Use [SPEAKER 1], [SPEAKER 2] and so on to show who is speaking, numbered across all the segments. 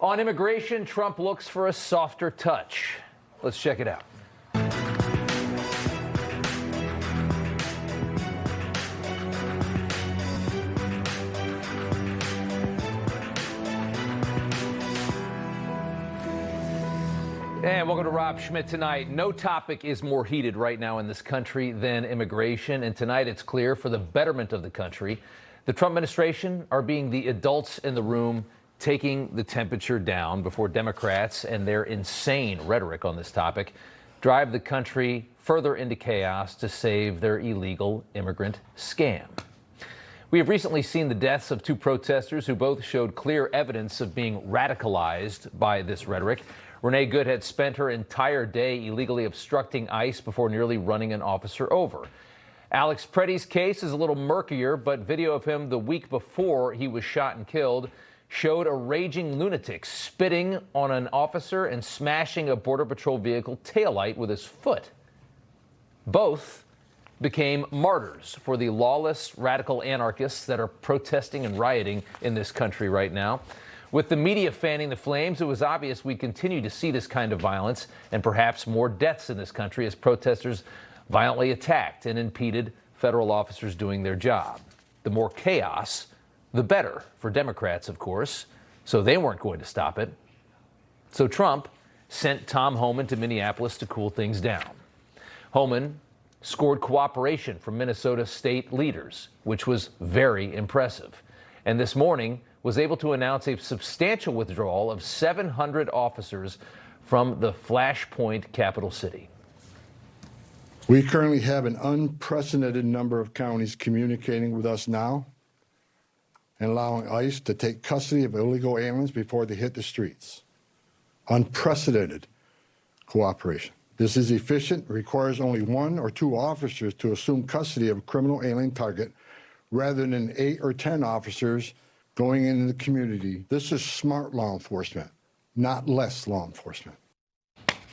[SPEAKER 1] On immigration, Trump looks for a softer touch. Let's check it out. And welcome to Rob Schmitt Tonight. No topic is more heated right now in this country than immigration. And tonight it's clear, for the betterment of the country, the Trump administration are being the adults in the room, taking the temperature down before Democrats and their insane rhetoric on this topic drive the country further into chaos to save their illegal immigrant scam. We have recently seen the deaths of two protesters who both showed clear evidence of being radicalized by this rhetoric. Renee Good had spent her entire day illegally obstructing ICE before nearly running an officer over. Alex Preddy's case is a little murkier, but video of him the week before he was shot and killed showed a raging lunatic spitting on an officer and smashing a Border Patrol vehicle taillight with his foot. Both became martyrs for the lawless radical anarchists that are protesting and rioting in this country right now. With the media fanning the flames, it was obvious we'd continue to see this kind of violence and perhaps more deaths in this country as protesters violently attacked and impeded federal officers doing their job. The more chaos, the better for Democrats, of course, so they weren't going to stop it. So Trump sent Tom Homan to Minneapolis to cool things down. Homan scored cooperation from Minnesota state leaders, which was very impressive. And this morning was able to announce a substantial withdrawal of 700 officers from the flashpoint capital city.
[SPEAKER 2] We currently have an unprecedented number of counties communicating with us now and allowing ICE to take custody of illegal aliens before they hit the streets. Unprecedented cooperation. This is efficient, requires only 1 or 2 officers to assume custody of a criminal alien target rather than 8 or 10 officers going into the community. This is smart law enforcement, not less law enforcement.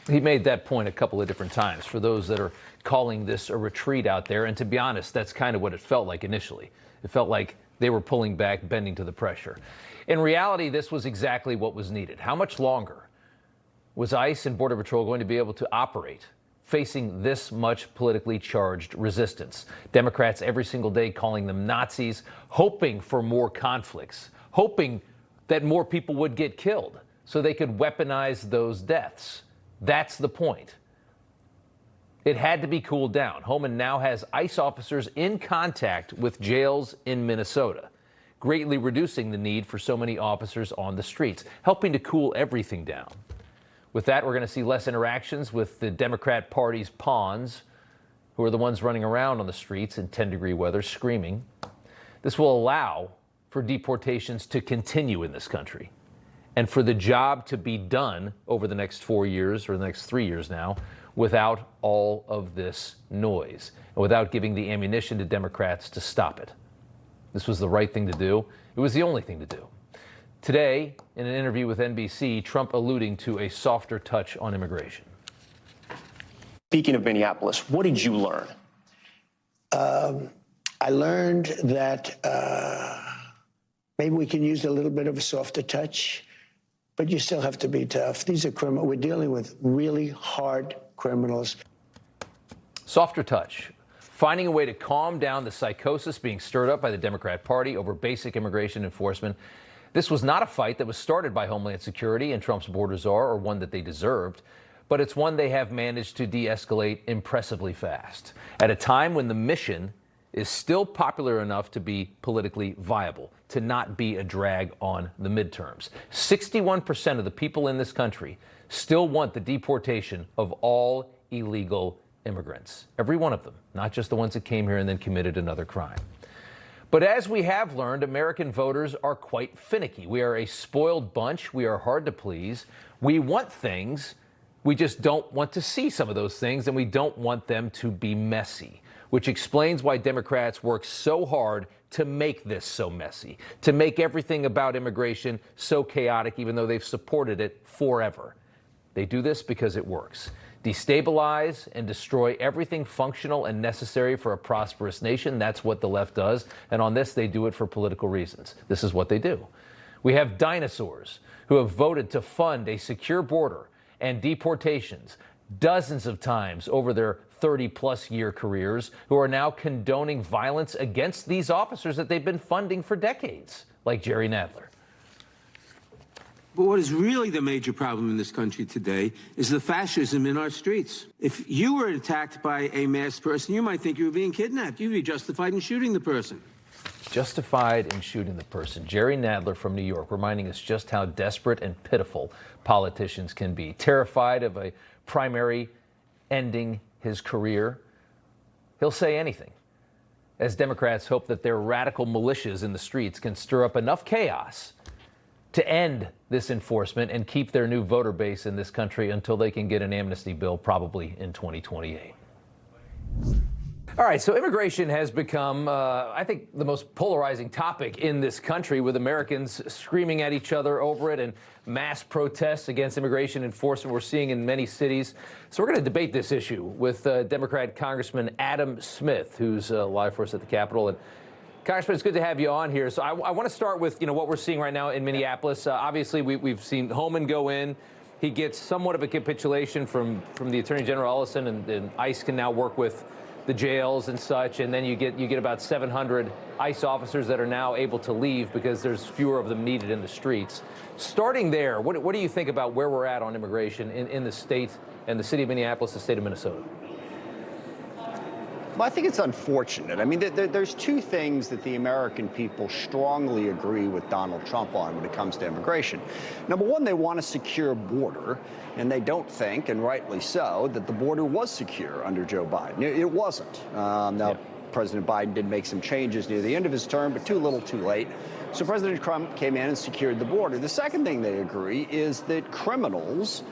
[SPEAKER 1] He made that point a couple of different times for those that are calling this a retreat out there. And to be honest, that's kind of what it felt like initially. It felt like they were pulling back, bending to the pressure. In reality, this was exactly what was needed. How much longer was ICE and Border Patrol going to be able to operate facing this much politically charged resistance? Democrats every single day calling them Nazis, hoping for more conflicts, hoping that more people would get killed so they could weaponize those deaths. That's the point. It had to be cooled down. Homan now has ICE officers in contact with jails in Minnesota, greatly reducing the need for so many officers on the streets, helping to cool everything down. With that, we're going to see less interactions with the Democrat Party's pawns, who are the ones running around on the streets in 10-degree weather screaming. This will allow for deportations to continue in this country and for the job to be done over the next 4 years or the next 3 years now without all of this noise and without giving the ammunition to Democrats to stop it. This was the right thing to do. It was the only thing to do. Today, in an interview with NBC, Trump alluding to a softer touch on immigration.
[SPEAKER 3] Speaking of Minneapolis, what did you learn?
[SPEAKER 4] I learned that maybe we can use a little bit of a softer touch, but you still have to be tough. These are criminals. We're dealing with really hard criminals.
[SPEAKER 1] Softer touch. Finding a way to calm down the psychosis being stirred up by the Democrat Party over basic immigration enforcement. This was not a fight that was started by Homeland Security and Trump's border czar, or one that they deserved, but it's one they have managed to de-escalate impressively fast at a time when the mission is still popular enough to be politically viable, to not be a drag on the midterms. 61% of the people in this country still want the deportation of all illegal immigrants. Every one of them, not just the ones that came here and then committed another crime. But as we have learned, American voters are quite finicky. We are a spoiled bunch. We are hard to please. We want things. We just don't want to see some of those things, and we don't want them to be messy, which explains why Democrats work so hard to make this so messy, to make everything about immigration so chaotic, even though they've supported it forever. They do this because it works. Destabilize and destroy everything functional and necessary for a prosperous nation. That's what the left does. And on this, they do it for political reasons. This is what they do. We have dinosaurs who have voted to fund a secure border and deportations dozens of times over their 30-plus year careers, who are now condoning violence against these officers that they've been funding for decades, like Jerry Nadler.
[SPEAKER 5] But what is really the major problem in this country today is the fascism in our streets. If you were attacked by a masked person, you might think you were being kidnapped. You'd be justified in shooting the person.
[SPEAKER 1] Justified in shooting the person. Jerry Nadler from New York reminding us just how desperate and pitiful politicians can be. Terrified of a primary ending his career, he'll say anything, as Democrats hope that their radical militias in the streets can stir up enough chaos to end this enforcement and keep their new voter base in this country until they can get an amnesty bill probably in 2028. All right, so immigration has become, I think, the most polarizing topic in this country, with Americans screaming at each other over it and mass protests against immigration enforcement we're seeing in many cities. So we're going to debate this issue with Democrat Congressman Adam Smith, who's live for us at the Capitol. And Congressman, it's good to have you on here. So I want to start with, what we're seeing right now in Minneapolis. Obviously, we've seen Homan go in. He gets somewhat of a capitulation from the Attorney General Ellison, and ICE can now work with the jails and such, and then you get about 700 ICE officers that are now able to leave because there's fewer of them needed in the streets. Starting there, what do you think about where we're at on immigration in the state and the city of Minneapolis, the state of Minnesota?
[SPEAKER 6] Well, I think it's unfortunate. I mean, there's two things that the American people strongly agree with Donald Trump on when it comes to immigration. Number one, they want a secure border, and they don't think, and rightly so, that the border was secure under Joe Biden. It wasn't. President Biden did make some changes near the end of his term, but too little, too late. So President Trump came in and secured the border. The second thing they agree is that criminals,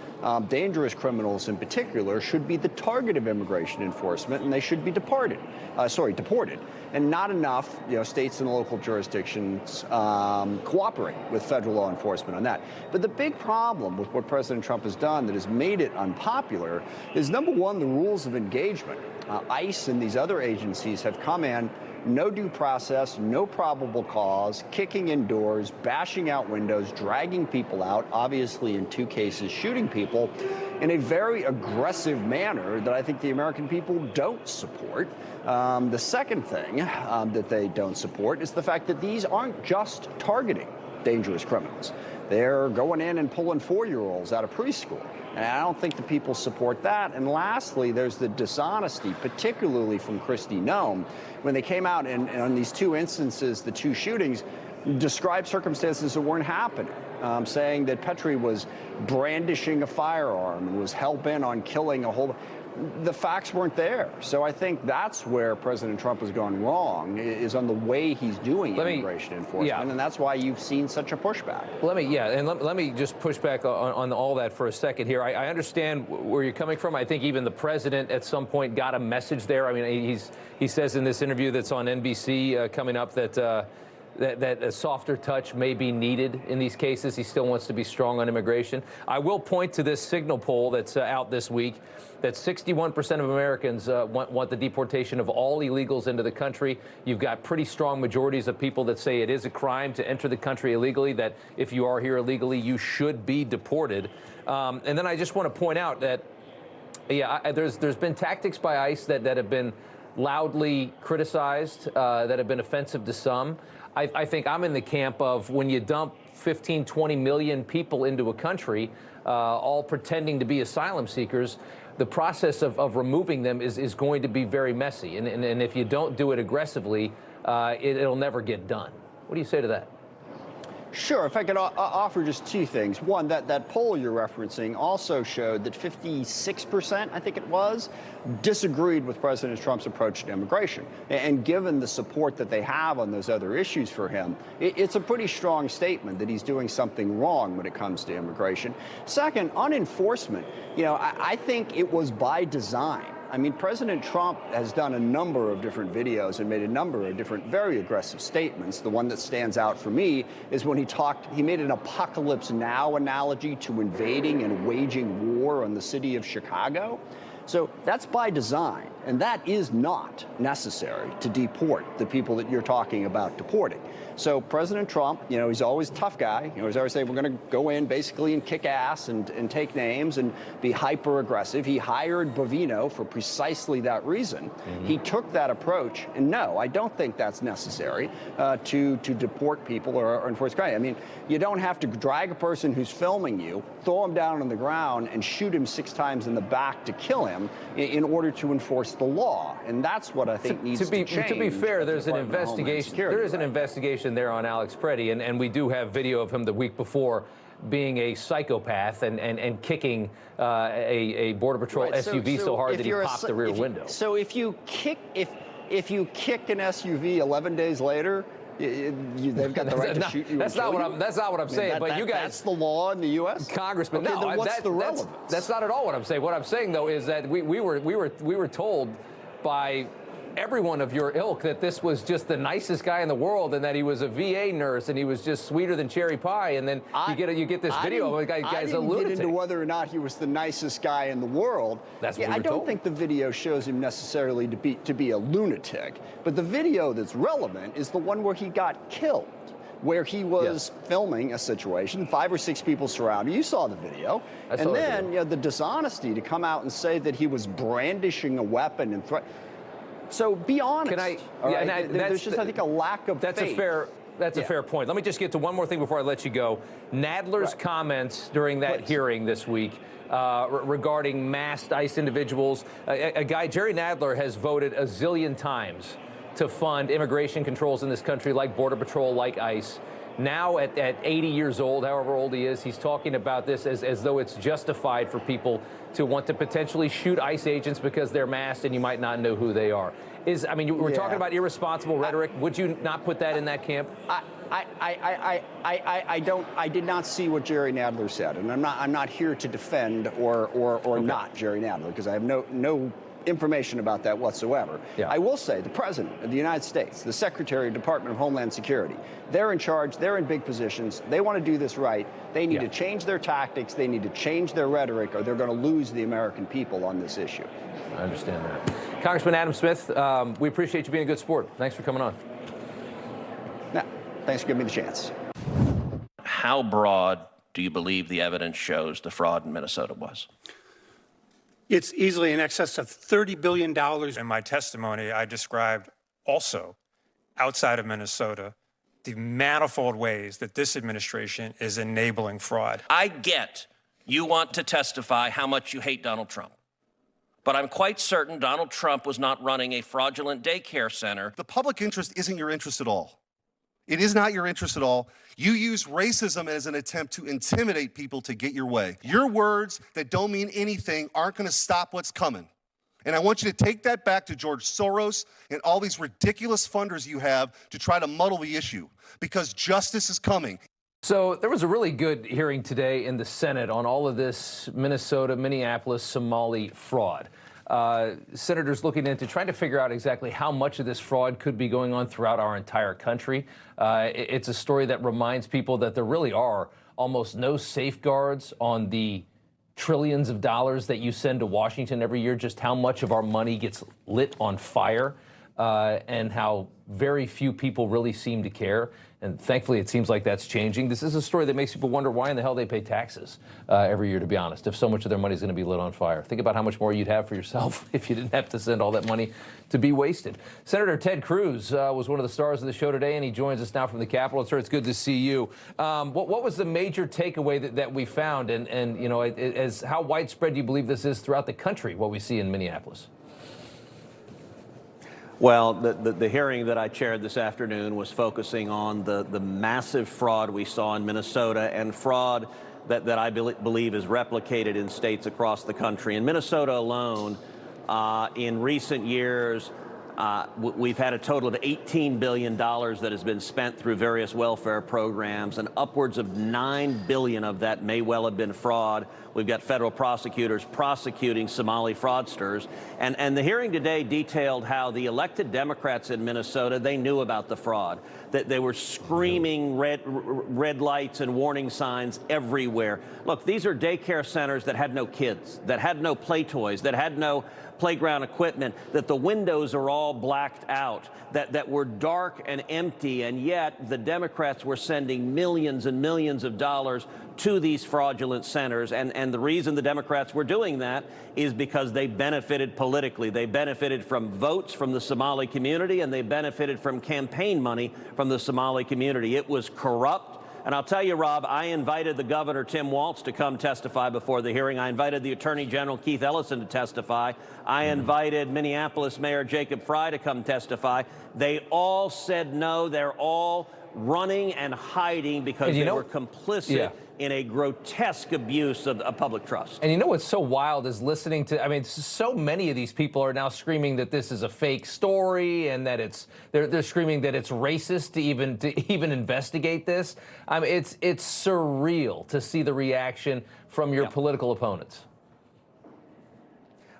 [SPEAKER 6] dangerous criminals in particular, should be the target of immigration enforcement, and they should be deported. And not enough, states and local jurisdictions cooperate with federal law enforcement on that. But the big problem with what President Trump has done that has made it unpopular is, number one, the rules of engagement. ICE and these other agencies have come in, no due process, no probable cause, kicking in doors, bashing out windows, dragging people out, obviously in two cases shooting people, in a very aggressive manner that I think the American people don't support. The second thing that they don't support is the fact that these aren't just targeting dangerous criminals. They're going in and pulling 4-year-olds out of preschool. And I don't think the people support that. And lastly, there's the dishonesty, particularly from Kristi Noem, when they came out and on these two instances, the two shootings, described circumstances that weren't happening, saying that Petrie was brandishing a firearm and was hell-bent on killing a whole. The facts weren't there. So I think that's where President Trump has gone wrong, is on the way he's doing immigration enforcement, and that's why you've seen such a pushback.
[SPEAKER 1] Let me just push back on all that for a second here. I understand where you're coming from. I think even the president at some point got a message there. I mean, he says in this interview that's on NBC coming up that a softer touch may be needed in these cases. He still wants to be strong on immigration. I will point to this Signal poll that's out this week, that 61% of Americans want the deportation of all illegals into the country. You've got pretty strong majorities of people that say it is a crime to enter the country illegally, that if you are here illegally, you should be deported. And then I just want to point out that, there's been tactics by ICE that have been loudly criticized, that have been offensive to some. I think I'm in the camp of, when you dump 15, 20 million people into a country, all pretending to be asylum seekers, the process of removing them is going to be very messy. And if you don't do it aggressively, it'll never get done. What do you say to that?
[SPEAKER 6] Sure. If I could offer just two things. One, that poll you're referencing also showed that 56%, I think it was, disagreed with President Trump's approach to immigration. And given the support that they have on those other issues for him, it's a pretty strong statement that he's doing something wrong when it comes to immigration. Second, on enforcement, I think it was by design. I mean, President Trump has done a number of different videos and made a number of different very aggressive statements. The one that stands out for me is when he made an apocalypse now analogy to invading and waging war on the city of Chicago. So that's by design, and that is not necessary to deport the people that you're talking about deporting. So President Trump, he's always a tough guy. He's always saying we're going to go in basically and kick ass and take names and be hyper aggressive. He hired Bovino for precisely that reason. He took that approach, and no, I don't think that's necessary to deport people or enforce crime. I mean, you don't have to drag a person who's filming you, throw him down on the ground, and shoot him 6 times in the back to kill him in order to enforce the law. And that's what I think needs to change.
[SPEAKER 1] To be fair, there's an investigation. There is an investigation there on Alex Preddy, and we do have video of him the week before being a psychopath and kicking a Border Patrol SUV so hard that he popped the rear window.
[SPEAKER 6] So if you kick an SUV 11 days later, they've got the right to shoot you.
[SPEAKER 1] That's not what I'm saying. But you guys,
[SPEAKER 6] that's the law in the U.S.,
[SPEAKER 1] Congressman.
[SPEAKER 6] Okay,
[SPEAKER 1] no,
[SPEAKER 6] then what's the relevance?
[SPEAKER 1] That's not at all what I'm saying. What I'm saying though is that we were told by everyone of your ilk that this was just the nicest guy in the world and that he was a VA nurse and he was just sweeter than cherry pie. And then you get this video of a guy's a lunatic. I didn't get into whether
[SPEAKER 6] or not he was the nicest guy in the world.
[SPEAKER 1] That's what we were
[SPEAKER 6] I don't
[SPEAKER 1] told.
[SPEAKER 6] think the video shows him necessarily to be a lunatic. But the video that's relevant is the one where he got killed, where he was filming a situation, 5 or 6 people surrounded. You saw the video. And then the dishonesty to come out and say that he was brandishing a weapon and So be honest. There's just, I think, a lack of faith.
[SPEAKER 1] That's a fair point. Let me just get to one more thing before I let you go. Nadler's comments during that hearing this week regarding masked ICE individuals. A guy, Jerry Nadler, has voted a zillion times to fund immigration controls in this country, like Border Patrol, like ICE. Now, at 80 years old, however old he is, he's talking about this as though it's justified for people to want to potentially shoot ICE agents because they're masked and you might not know who they are. We're talking about irresponsible rhetoric. Would you not put that in that camp?
[SPEAKER 6] I did not see what Jerry Nadler said, and I'm not here to defend or not Jerry Nadler because I have no information about that whatsoever. I will say the President of the United States, the Secretary of the Department of Homeland Security, they're in charge, they're in big positions, they want to do this right, they need to change their tactics, they need to change their rhetoric, or they're going to lose the American people on this issue.
[SPEAKER 1] I understand that. Congressman Adam Smith, we appreciate you being a good sport. Thanks for coming on.
[SPEAKER 6] Thanks for giving me the chance.
[SPEAKER 7] How broad do you believe the evidence shows the fraud in Minnesota was?
[SPEAKER 8] It's easily in excess of $30 billion.
[SPEAKER 9] In my testimony, I described also, outside of Minnesota, the manifold ways that this administration is enabling fraud.
[SPEAKER 7] I get you want to testify how much you hate Donald Trump. But I'm quite certain Donald Trump was not running a fraudulent daycare center.
[SPEAKER 10] The public interest isn't your interest at all. It is not your interest at all. You use racism as an attempt to intimidate people to get your way. Your words that don't mean anything aren't going to stop what's coming. And I want you to take that back to George Soros and all these ridiculous funders you have to try to muddle the issue, because justice is coming.
[SPEAKER 1] So there was a really good hearing today in the Senate on all of this Minnesota, Minneapolis, Somali fraud. Senators looking into trying to figure out exactly how much of this fraud could be going on throughout our entire country. It's a story that reminds people that there really are almost no safeguards on the trillions of dollars that you send to Washington every year, just how much of our money gets lit on fire, and how very few people really seem to care. And thankfully, it seems like that's changing. This is a story that makes people wonder why in the hell they pay taxes every year, to be honest, if so much of their money is going to be lit on fire. Think about how much more you'd have for yourself if you didn't have to send all that money to be wasted. Senator Ted Cruz was one of the stars of the show today, and he joins us now from the Capitol. Sir, it's good to see you. What was the major takeaway that we found? And you know, as how widespread do you believe this is throughout the country, what we see in Minneapolis?
[SPEAKER 11] Well, the hearing that I chaired this afternoon was focusing on the massive fraud we saw in Minnesota, and fraud that I believe is replicated in states across the country. In Minnesota alone, in recent years, We've had a total of $18 billion that has been spent through various welfare programs, and upwards of $9 billion of that may well have been fraud. We've got federal prosecutors prosecuting Somali fraudsters. And the hearing today detailed how the elected Democrats in Minnesota, they knew about the fraud, that they were screaming red lights and warning signs everywhere. Look, these are daycare centers that had no kids, that had no play toys, that had no playground equipment, that the windows are all blacked out, that were dark and empty, and yet the Democrats were sending millions and millions of dollars to these fraudulent centers. And the reason the Democrats were doing that is because they benefited politically. They benefited from votes from the Somali community, and they benefited from campaign money from the Somali community. It was corrupt. And I'll tell you, Rob, I invited the governor, Tim Walz, to come testify before the hearing. I invited the Attorney General, Keith Ellison, to testify. I invited Minneapolis Mayor Jacob Frey to come testify. They all said no. They're all running and hiding because they were complicit in a grotesque abuse of public trust.
[SPEAKER 1] And you know what's so wild is listening to, I mean, so many of these people are now screaming that this is a fake story and that they're screaming that it's racist to even investigate this. I mean, it's surreal to see the reaction from your political opponents.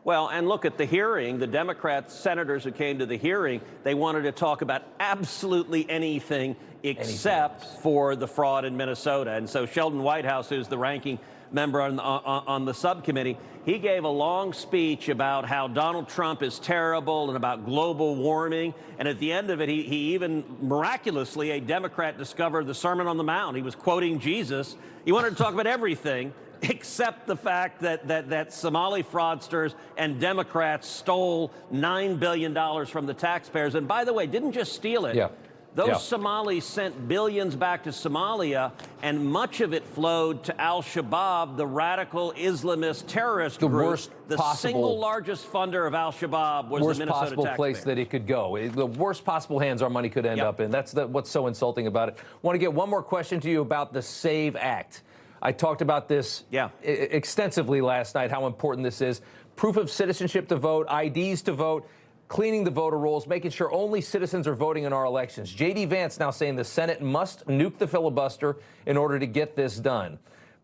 [SPEAKER 11] Well, and look at the hearing. The Democrat senators who came to the hearing, they wanted to talk about absolutely anything except for the fraud in Minnesota. And so Sheldon Whitehouse, who's the ranking member on the subcommittee, he gave a long speech about how Donald Trump is terrible and about global warming. And at the end of it, he even miraculously, a Democrat discovered the Sermon on the Mount. He was quoting Jesus. He wanted to talk about everything except the fact that Somali fraudsters and Democrats stole $9 billion from the taxpayers. And by the way, didn't just steal it. Those Somalis sent billions back to Somalia, and much of it flowed to al-Shabaab, the radical Islamist terrorist group. The single largest funder of al-Shabaab was the Minnesota taxpayer.
[SPEAKER 1] Worst possible place that it could go. The worst possible hands our money could end up in. That's what's so insulting about it. I want to get one more question to you about the SAVE Act. I talked about this extensively last night, how important this is. Proof of citizenship to vote, IDs to vote, cleaning the voter rolls, making sure only citizens are voting in our elections. J.D. Vance now saying the Senate must nuke the filibuster in order to get this done.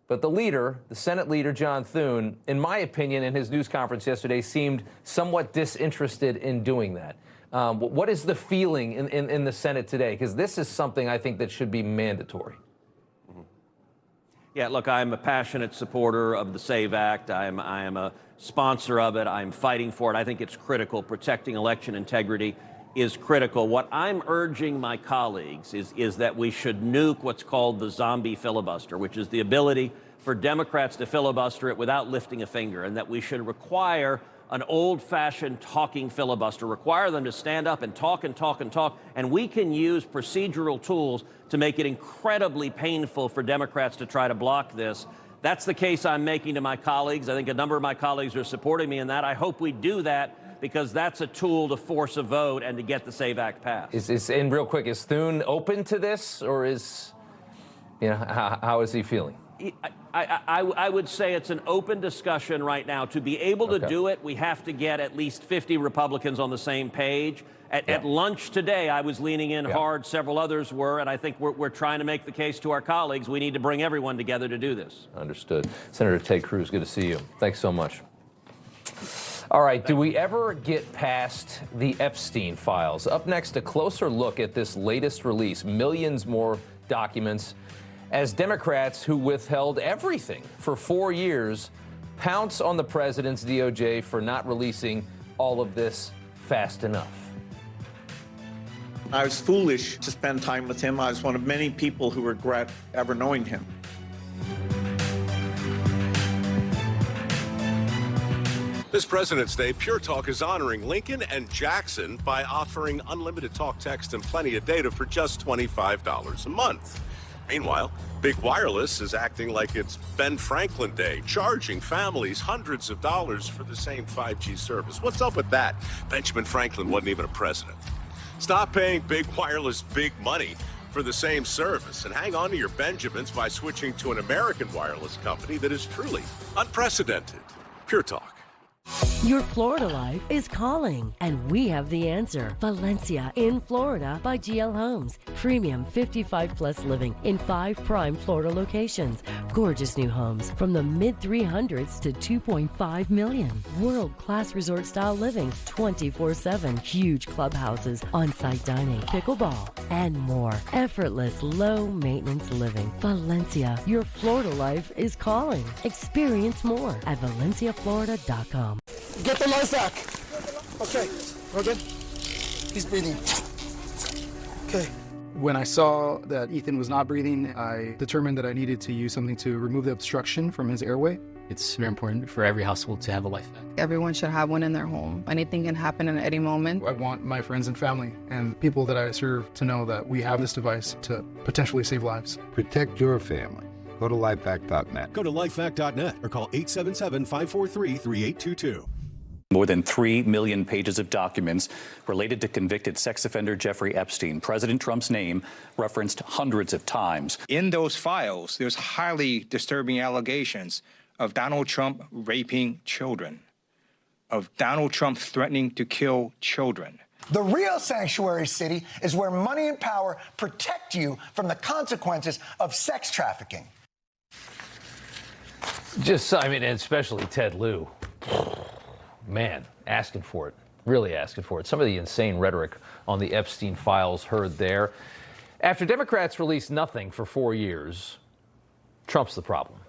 [SPEAKER 1] But the leader, the Senate leader, John Thune, in my opinion, in his news conference yesterday, seemed somewhat disinterested in doing that. What is the feeling in the Senate today? Because this is something I think that should be mandatory.
[SPEAKER 11] Yeah, look, I'm a passionate supporter of the SAVE Act. I am a sponsor of it. I'm fighting for it. I think it's critical. Protecting election integrity is critical. What I'm urging my colleagues is that we should nuke what's called the zombie filibuster, which is the ability for Democrats to filibuster it without lifting a finger, and that we should require an old-fashioned talking filibuster, require them to stand up and talk and talk and talk, and we can use procedural tools to make it incredibly painful for Democrats to try to block this. That's the case I'm making to my colleagues. I think a number of my colleagues are supporting me in that. I hope we do that because that's a tool to force a vote and to get the SAVE Act passed.
[SPEAKER 1] And real quick, is Thune open to this, or is, how is he feeling?
[SPEAKER 11] I would say it's an open discussion right now. To be able to do it, we have to get at least 50 Republicans on the same page. At lunch today, I was leaning in hard. Several others were, and I think we're trying to make the case to our colleagues. We need to bring everyone together to do this.
[SPEAKER 1] Understood. Senator Ted Cruz, good to see you. Thanks so much. All right, do we ever get past the Epstein files? Up next, a closer look at this latest release, millions more documents, as Democrats who withheld everything for 4 years pounce on the president's DOJ for not releasing all of this fast enough.
[SPEAKER 12] I was foolish to spend time with him. I was one of many people who regret ever knowing him.
[SPEAKER 13] This President's Day, Pure Talk is honoring Lincoln and Jackson by offering unlimited talk, text, and plenty of data for just $25 a month. Meanwhile, Big Wireless is acting like it's Ben Franklin Day, charging families hundreds of dollars for the same 5G service. What's up with that? Benjamin Franklin wasn't even a president. Stop paying Big Wireless big money for the same service and hang on to your Benjamins by switching to an American wireless company that is truly unprecedented. Pure Talk.
[SPEAKER 14] Your Florida life is calling, and we have the answer. Valencia in Florida by GL Homes. Premium 55-plus living in 5 prime Florida locations. Gorgeous new homes from the mid-300s to $2.5 million. World-class resort-style living 24/7. Huge clubhouses, on-site dining, pickleball, and more. Effortless, low-maintenance living. Valencia, your Florida life is calling. Experience more at valenciaflorida.com.
[SPEAKER 8] Get the life back. Okay, we're good. He's breathing. Okay.
[SPEAKER 15] When I saw that Ethan was not breathing, I determined that I needed to use something to remove the obstruction from his airway.
[SPEAKER 16] It's very important for every household to have a life vest.
[SPEAKER 17] Everyone should have one in their home. Anything can happen at any moment.
[SPEAKER 15] I want my friends and family and people that I serve to know that we have this device to potentially save lives.
[SPEAKER 18] Protect your family. Go to lifevac.net.
[SPEAKER 13] Go to lifevac.net or call 877-543-3822.
[SPEAKER 19] More than 3 million pages of documents related to convicted sex offender Jeffrey Epstein. President Trump's name referenced hundreds of times.
[SPEAKER 20] In those files, there's highly disturbing allegations of Donald Trump raping children, of Donald Trump threatening to kill children.
[SPEAKER 21] The real sanctuary city is where money and power protect you from the consequences of sex trafficking.
[SPEAKER 1] And especially Ted Lieu. Man, asking for it, really asking for it. Some of the insane rhetoric on the Epstein files heard there. After Democrats released nothing for 4 years, Trump's the problem.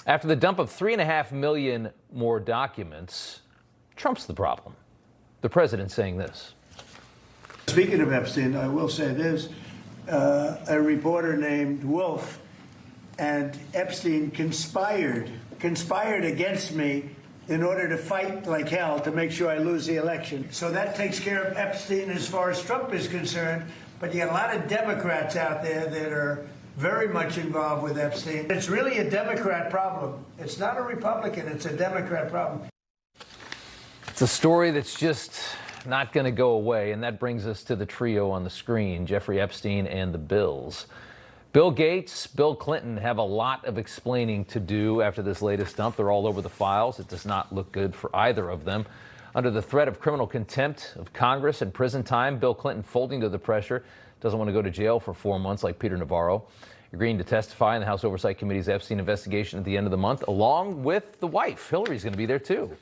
[SPEAKER 1] After the dump of 3.5 million more documents, Trump's the problem. The president saying this.
[SPEAKER 4] Speaking of Epstein, I will say this. A reporter named Wolf and Epstein conspired against me in order to fight like hell to make sure I lose the election. So that takes care of Epstein as far as Trump is concerned. But you got a lot of Democrats out there that are very much involved with Epstein. It's really a Democrat problem. It's not a Republican, it's a Democrat problem.
[SPEAKER 1] It's a story that's just not going to go away, and that brings us to the trio on the screen, Jeffrey Epstein and the Bills. Bill Gates, Bill Clinton have a lot of explaining to do after this latest dump. They're all over the files. It does not look good for either of them. Under the threat of criminal contempt of Congress and prison time, Bill Clinton folding to the pressure, doesn't want to go to jail for 4 months like Peter Navarro, agreeing to testify in the House Oversight Committee's Epstein investigation at the end of the month, along with the wife. Hillary's going to be there too.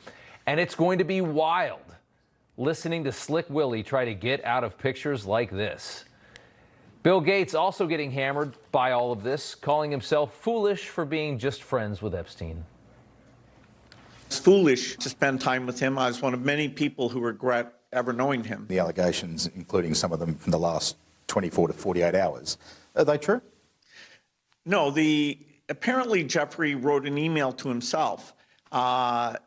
[SPEAKER 1] And it's going to be wild listening to Slick Willie try to get out of pictures like this. Bill Gates also getting hammered by all of this, calling himself foolish for being just friends with Epstein.
[SPEAKER 12] It's foolish to spend time with him. I was one of many people who regret ever knowing him.
[SPEAKER 22] The allegations, including some of them from the last 24 to 48 hours, are they true?
[SPEAKER 12] No, apparently Jeffrey wrote an email to himself. That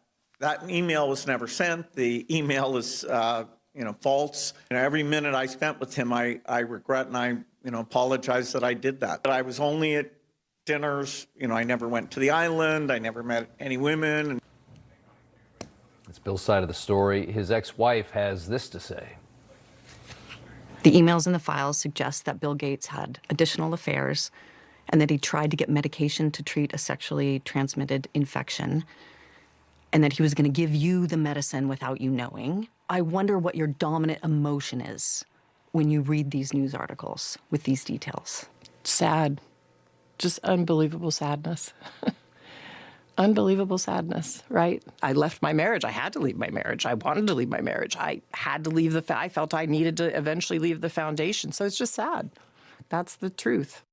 [SPEAKER 12] email was never sent. The email is false. Every minute I spent with him, I regret and I apologize that I did that. But I was only at dinners. I never went to the island. I never met any women.
[SPEAKER 1] It's Bill's side of the story. His ex-wife has this to say.
[SPEAKER 23] The emails in the files suggest that Bill Gates had additional affairs and that he tried to get medication to treat a sexually transmitted infection, and that he was going to give you the medicine without you knowing. I wonder what your dominant emotion is when you read these news articles with these details.
[SPEAKER 24] Sad. Just unbelievable sadness. Unbelievable sadness, right? I left my marriage. I had to leave my marriage. I wanted to leave my marriage. I had to leave I felt I needed to eventually leave the foundation. So it's just sad. That's the truth.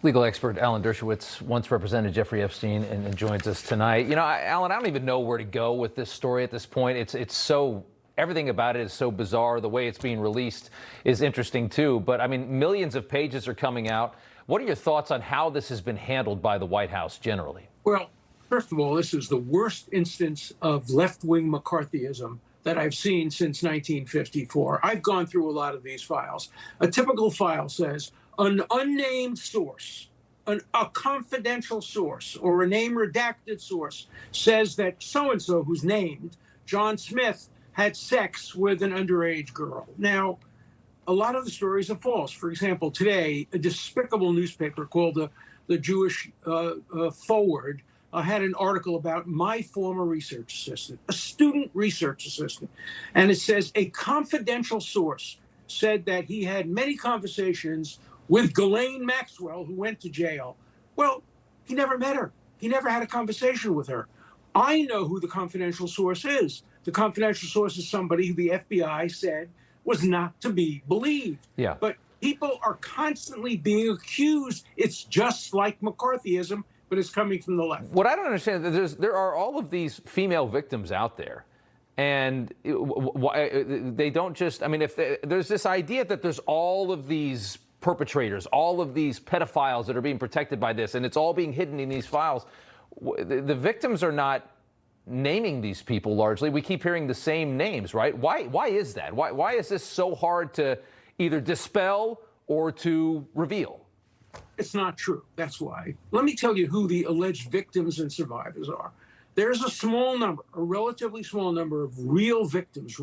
[SPEAKER 1] Legal expert Alan Dershowitz once represented Jeffrey Epstein and joins us tonight. Alan, I don't even know where to go with this story at this point. It's so, everything about it is so bizarre. The way it's being released is interesting too. But millions of pages are coming out. What are your thoughts on how this has been handled by the White House generally?
[SPEAKER 25] Well, first of all, this is the worst instance of left-wing McCarthyism that I've seen since 1954. I've gone through a lot of these files. A typical file says, an unnamed source, a confidential source, or a name redacted source says that so-and-so, who's named, John Smith, had sex with an underage girl. Now, a lot of the stories are false. For example, today, a despicable newspaper called the Jewish Forward had an article about my former research assistant, a student research assistant. And it says a confidential source said that he had many conversations with Ghislaine Maxwell, who went to jail. Well, he never met her. He never had a conversation with her. I know who the confidential source is. The confidential source is somebody who the FBI said was not to be believed.
[SPEAKER 1] Yeah.
[SPEAKER 25] But people are constantly being accused. It's just like McCarthyism, but it's coming from the left.
[SPEAKER 1] What I don't understand is there are all of these female victims out there, and they don't just, I mean, there's this idea that there's all of these perpetrators, all of these pedophiles that are being protected by this, and it's all being hidden in these files. The victims are not naming these people largely. We keep hearing the same names, right? Why is that? Why is this so hard to either dispel or to reveal?
[SPEAKER 25] It's not true. That's why. Let me tell you who the alleged victims and survivors are. There's a small number, a relatively small number of real victims,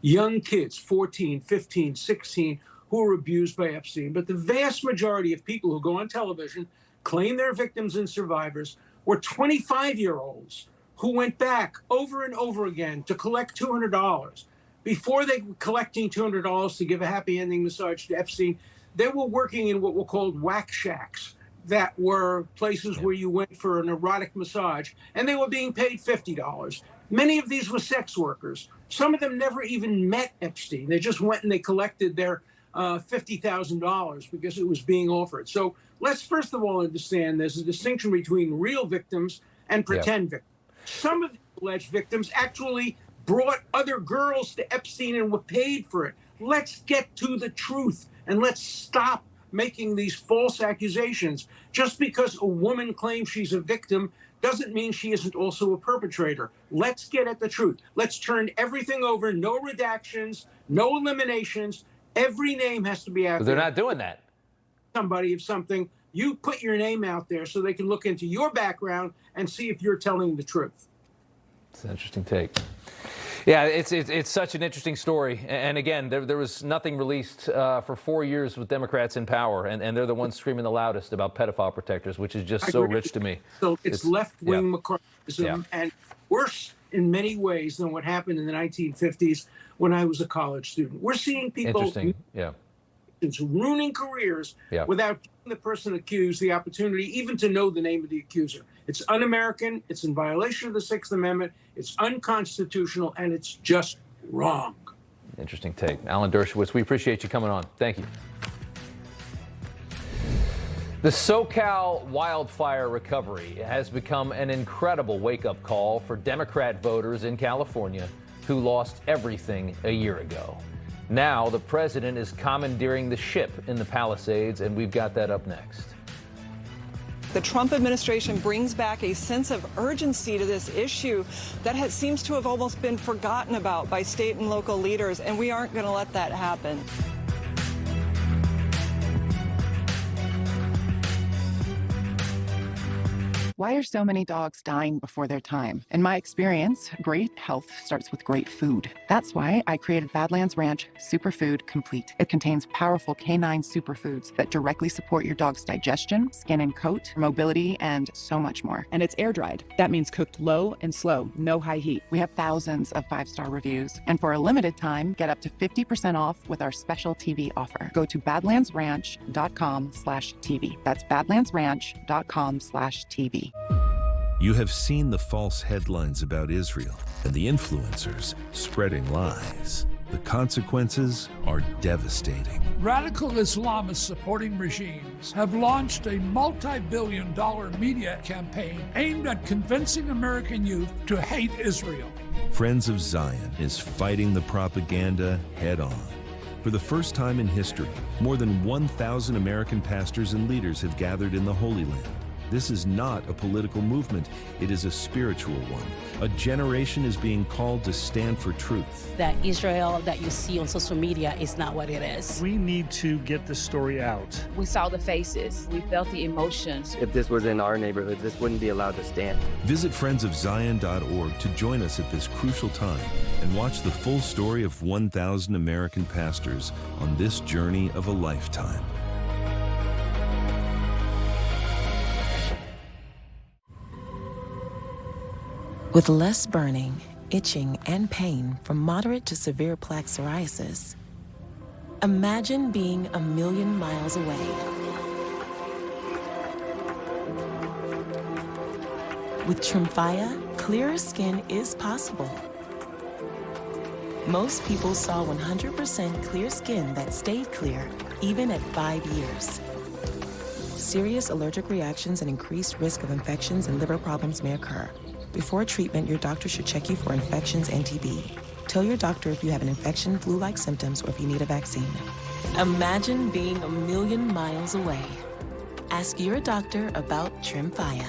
[SPEAKER 25] young kids, 14, 15, 16, who were abused by Epstein. But the vast majority of people who go on television, claim they're victims and survivors, were 25-year-olds who went back over and over again to collect $200. Before they were collecting $200 to give a happy ending massage to Epstein, they were working in what were called whack shacks, that were places where you went for an erotic massage, and they were being paid $50. Many of these were sex workers. Some of them never even met Epstein. They just went and they collected their $50,000 because it was being offered. So let's first of all understand there's a distinction between real victims and pretend victims. Some of the alleged victims actually brought other girls to Epstein and were paid for it. Let's get to the truth and let's stop making these false accusations. Just because a woman claims she's a victim doesn't mean she isn't also a perpetrator. Let's get at the truth. Let's turn everything over, no redactions, no eliminations. Every name has to be out there.
[SPEAKER 1] They're not doing that.
[SPEAKER 25] Somebody of something, you put your name out there so they can look into your background and see if you're telling the truth.
[SPEAKER 1] It's an interesting take. Yeah, it's such an interesting story. And again, there was nothing released for 4 years with Democrats in power, and they're the ones screaming the loudest about pedophile protectors, which is just so rich to me.
[SPEAKER 25] So it's left-wing McCarthyism, and worse in many ways than what happened in the 1950s when I was a college student. We're seeing people ruining careers without giving the person accused the opportunity even to know the name of the accuser. It's un-American, it's in violation of the Sixth Amendment, it's unconstitutional, and it's just wrong.
[SPEAKER 1] Interesting take. Alan Dershowitz, we appreciate you coming on. Thank you. The SoCal wildfire recovery has become an incredible wake-up call for Democrat voters in California who lost everything a year ago. Now the president is commandeering the ship in the Palisades, and we've got that up next.
[SPEAKER 2] The Trump administration brings back a sense of urgency to this issue that seems to have almost been forgotten about by state and local leaders, and we aren't going to let that happen.
[SPEAKER 3] Why are so many dogs dying before their time? In my experience, great health starts with great food. That's why I created Badlands Ranch Superfood Complete. It contains powerful canine superfoods that directly support your dog's digestion, skin and coat, mobility, and so much more. And it's air dried. That means cooked low and slow, no high heat. We have thousands of 5-star reviews. And for a limited time, get up to 50% off with our special TV offer. Go to badlandsranch.com/TV. That's badlandsranch.com/TV.
[SPEAKER 5] You have seen the false headlines about Israel and the influencers spreading lies. The consequences are devastating.
[SPEAKER 6] Radical Islamists supporting regimes have launched a multi-billion-dollar media campaign aimed at convincing American youth to hate Israel.
[SPEAKER 5] Friends of Zion is fighting the propaganda head on. For the first time in history, more than 1,000 American pastors and leaders have gathered in the Holy Land. This is not a political movement, it is a spiritual one. A generation is being called to stand for truth.
[SPEAKER 9] That Israel that you see on social media is not what it is.
[SPEAKER 26] We need to get this story out.
[SPEAKER 27] We saw the faces, we felt the emotions.
[SPEAKER 28] If this was in our neighborhood, this wouldn't be allowed to stand.
[SPEAKER 5] Visit friendsofzion.org to join us at this crucial time and watch the full story of 1,000 American pastors on this journey of a lifetime.
[SPEAKER 7] With less burning, itching, and pain from moderate to severe plaque psoriasis, imagine being 1,000,000 miles away. With Tremfya, clearer skin is possible. Most people saw 100% clear skin that stayed clear even at 5 years. Serious allergic reactions and increased risk of infections and liver problems may occur. Before treatment, your doctor should check you for infections and TB. Tell your doctor if you have an infection, flu-like symptoms, or if you need a vaccine. Imagine being 1,000,000 miles away. Ask your doctor about Tremfya.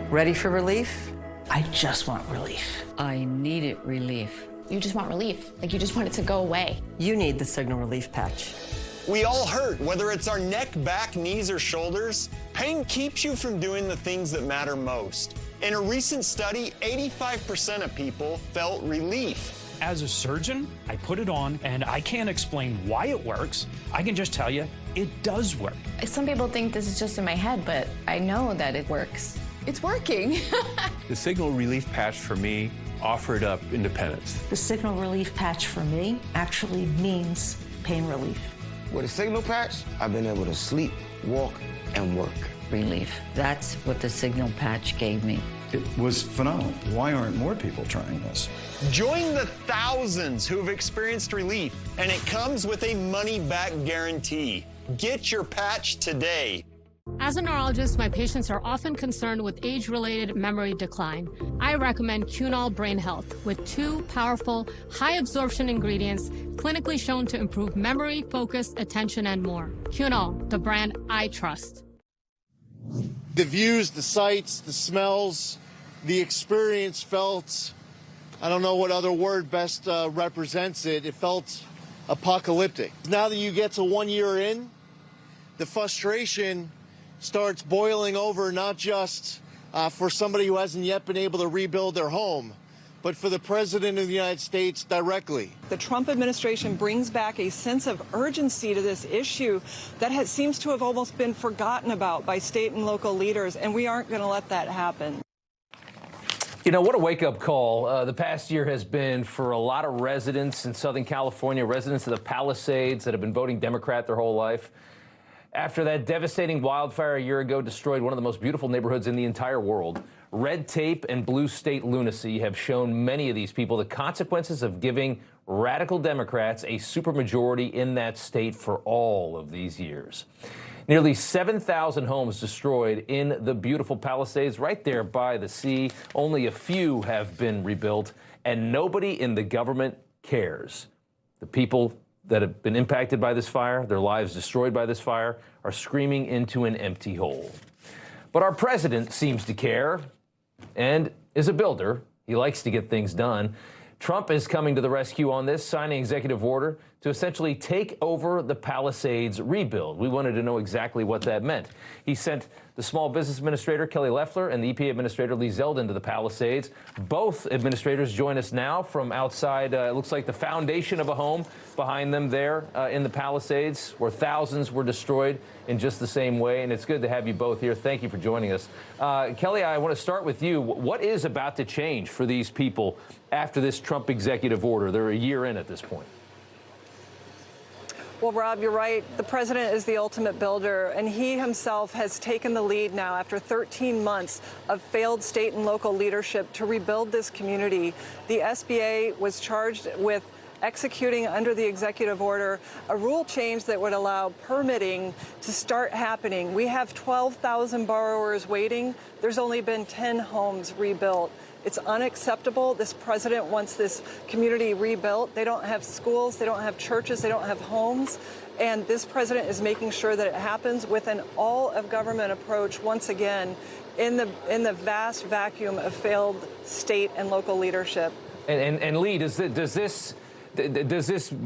[SPEAKER 8] Ready for relief? I just want relief.
[SPEAKER 10] I needed relief. You just want relief. Like you just want it to go away.
[SPEAKER 8] You need the Signal Relief Patch.
[SPEAKER 11] We all hurt, whether it's our neck, back, knees, or shoulders. Pain keeps you from doing the things that matter most. In a recent study, 85% of people felt relief.
[SPEAKER 14] As a surgeon, I put it on, and I can't explain why it works. I can just tell you, it does work.
[SPEAKER 10] Some people think this is just in my head, but I know that it works. It's working.
[SPEAKER 15] The Signal Relief Patch for me offered up independence.
[SPEAKER 16] The Signal Relief Patch for me actually means pain relief.
[SPEAKER 17] With a Signal Patch, I've been able to sleep, walk, and work.
[SPEAKER 10] Relief. That's what the Signal Patch gave me.
[SPEAKER 29] It was phenomenal. Why aren't more people trying this?
[SPEAKER 11] Join the thousands who have experienced relief, and it comes with a money-back guarantee. Get your patch today.
[SPEAKER 30] As a neurologist, my patients are often concerned with age-related memory decline. I recommend Cunol Brain Health with 2 powerful, high-absorption ingredients clinically shown to improve memory, focus, attention, and more. Cunol, the brand I trust.
[SPEAKER 31] The views, the sights, the smells, the experience felt, I don't know what other word best represents it, it felt apocalyptic. Now that you get to 1 year in, the frustration starts boiling over, not just for somebody who hasn't yet been able to rebuild their home, but for the President of the United States directly.
[SPEAKER 2] The Trump administration brings back a sense of urgency to this issue that seems to have almost been forgotten about by state and local leaders, and we aren't going to let that happen.
[SPEAKER 1] You know, what a wake-up call the past year has been for a lot of residents in Southern California, residents of the Palisades that have been voting Democrat their whole life. After that devastating wildfire a year ago destroyed one of the most beautiful neighborhoods in the entire world, red tape and blue state lunacy have shown many of these people the consequences of giving radical Democrats a supermajority in that state for all of these years. Nearly 7,000 homes destroyed in the beautiful Palisades right there by the sea. Only a few have been rebuilt, and nobody in the government cares. The people that have been impacted by this fire, their lives destroyed by this fire, are screaming into an empty hole. But our president seems to care and is a builder. He likes to get things done. Trump is coming to the rescue on this, signing executive order to essentially take over the Palisades rebuild. We wanted to know exactly what that meant. He sent the Small Business Administrator, Kelly Loeffler, and the EPA Administrator, Lee Zeldin, to the Palisades. Both administrators join us now from outside, it looks like the foundation of a home behind them there in the Palisades, where thousands were destroyed in just the same way. And it's good to have you both here. Thank you for joining us. Kelly, I want to start with you. What is about to change for these people after this Trump executive order? They're a year in at this point.
[SPEAKER 2] Well, Rob, you're right. The president is the ultimate builder, and he himself has taken the lead now after 13 months of failed state and local leadership to rebuild this community. The SBA was charged with executing under the executive order a rule change that would allow permitting to start happening. We have 12,000 borrowers waiting. There's only been 10 homes rebuilt. It's unacceptable. This president wants this community rebuilt. They don't have schools, they don't have churches, they don't have homes. And this president is making sure that it happens with an all-of-government approach once again in the vast vacuum of failed state and local leadership.
[SPEAKER 1] And Lee, does this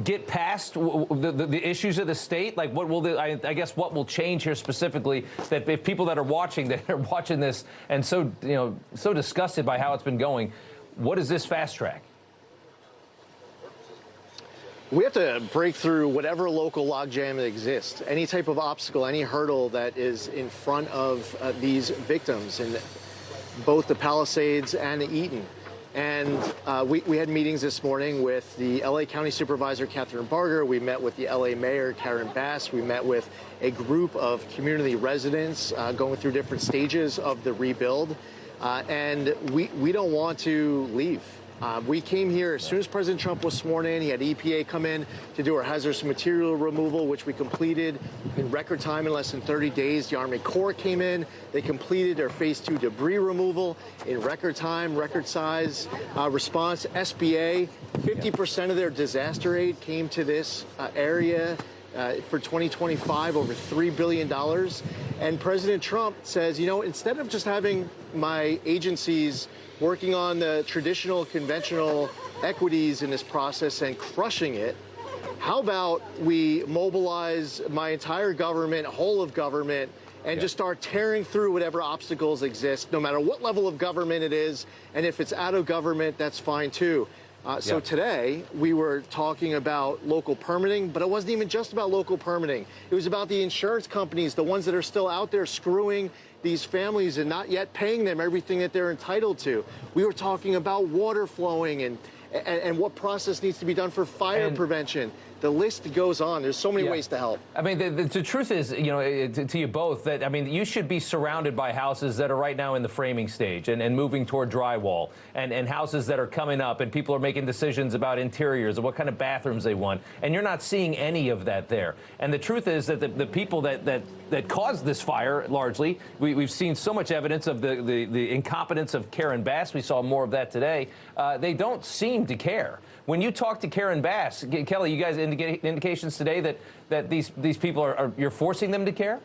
[SPEAKER 1] get past the issues of the state? Like, what will I guess what will change here specifically, that if people that are watching this and so disgusted by how it's been going, what does this fast track?
[SPEAKER 31] We have to break through whatever local logjam exists, any type of obstacle, any hurdle that is in front of these victims in both the Palisades and Eaton. And we had meetings this morning with the LA County Supervisor, Catherine Barger. We met with the LA Mayor, Karen Bass. We met with a group of community residents going through different stages of the rebuild. And we don't want to leave. We came here as soon as President Trump was sworn in. He had EPA come in to do our hazardous material removal, which we completed in record time in less than 30 days. The Army Corps came in. They completed their phase 2 debris removal in record time, record size response. SBA, 50% of their disaster aid came to this area for 2025, over $3 billion. And President Trump says, you know, instead of just having my agencies working on the traditional, conventional equities in this process and crushing it, how about we mobilize my entire government, whole of government, and just start tearing through whatever obstacles exist, no matter what level of government it is. And if it's out of government, that's fine too. So today we were talking about local permitting, but it wasn't even just about local permitting. It was about the insurance companies, the ones that are still out there screwing these families and not yet paying them everything that they're entitled to. We were talking about water flowing and what process needs to be done for fire prevention. The list goes on. There's so many ways to help.
[SPEAKER 1] I mean, the truth is, you know, to you both, that, I mean, you should be surrounded by houses that are right now in the framing stage and moving toward drywall, and houses that are coming up, and people are making decisions about interiors and what kind of bathrooms they want. And you're not seeing any of that there. And the truth is that the people that caused this fire, largely, we've seen so much evidence of the incompetence of Karen Bass. We saw more of that today. They don't seem to care. When you talk to Karen Bass, Kelly, you guys indications today that these people you're forcing them to care?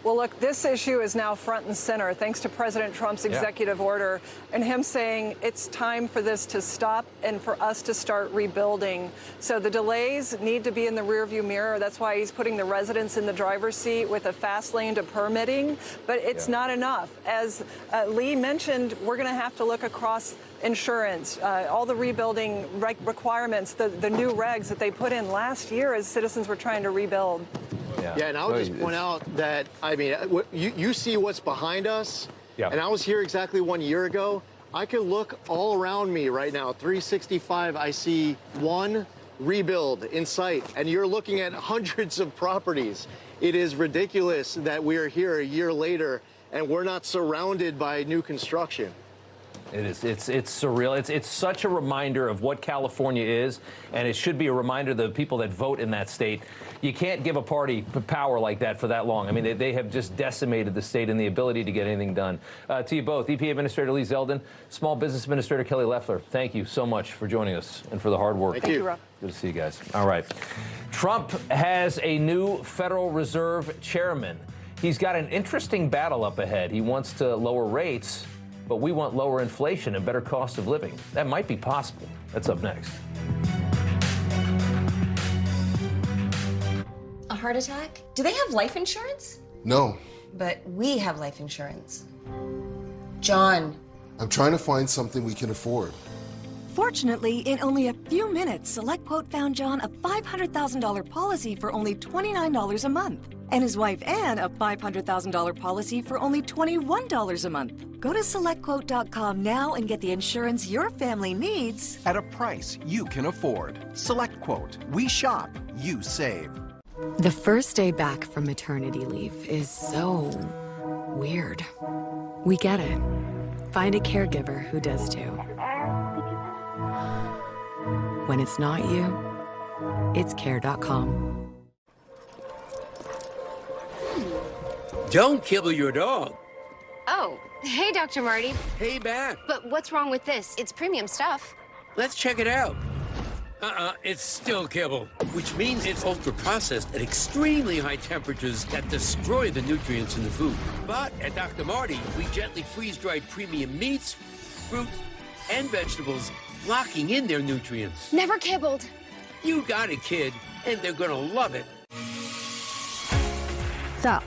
[SPEAKER 2] Well, look, this issue is now front and center thanks to President Trump's executive order and him saying it's time for this to stop and for us to start rebuilding. So the delays need to be in the rearview mirror. That's why he's putting the residents in the driver's seat with a fast lane to permitting. But it's not enough. As Lee mentioned, we're going to have to look across insurance, all the rebuilding requirements, the new regs that they put in last year as citizens were trying to rebuild.
[SPEAKER 31] Yeah, and I'll just point out that, I mean, you see what's behind us, and I was here exactly 1 year ago. I can look all around me right now, 365, I see one rebuild in sight, and you're looking at hundreds of properties. It is ridiculous that we are here a year later and we're not surrounded by new construction.
[SPEAKER 1] It is. It's surreal. It's such a reminder of what California is, and it should be a reminder to the people that vote in that state. You can't give a party power like that for that long. I mean, they have just decimated the state and the ability to get anything done. To you both, EPA Administrator Lee Zeldin, Small Business Administrator Kelly Loeffler, thank you so much for joining us and for the hard work.
[SPEAKER 31] Thank you,
[SPEAKER 2] Rob.
[SPEAKER 1] Good to see you guys. All right. Trump has a new Federal Reserve chairman. He's got an interesting battle up ahead. He wants to lower rates, but we want lower inflation and better cost of living. That might be possible. That's up next.
[SPEAKER 4] A heart attack? Do they have life insurance?
[SPEAKER 12] No.
[SPEAKER 4] But we have life insurance. John.
[SPEAKER 12] I'm trying to find something we can afford.
[SPEAKER 13] Fortunately, in only a few minutes, SelectQuote found John a $500,000 policy for only $29 a month. And his wife Anne a $500,000 policy for only $21 a month. Go to SelectQuote.com now and get the insurance your family needs
[SPEAKER 18] at a price you can afford. SelectQuote. We shop, you save.
[SPEAKER 19] The first day back from maternity leave is so weird. We get it. Find a caregiver who does too. When it's not you, it's care.com.
[SPEAKER 20] Don't kibble your dog.
[SPEAKER 21] Oh, hey, Dr. Marty.
[SPEAKER 20] Hey, Matt.
[SPEAKER 21] But what's wrong with this? It's premium stuff.
[SPEAKER 20] Let's check it out. It's still kibble, which means it's ultra-processed at extremely high temperatures that destroy the nutrients in the food. But at Dr. Marty, we gently freeze-dried premium meats, fruits, and vegetables, locking in their nutrients.
[SPEAKER 21] Never kibbled.
[SPEAKER 20] You got it, kid, and they're gonna love it.
[SPEAKER 22] So,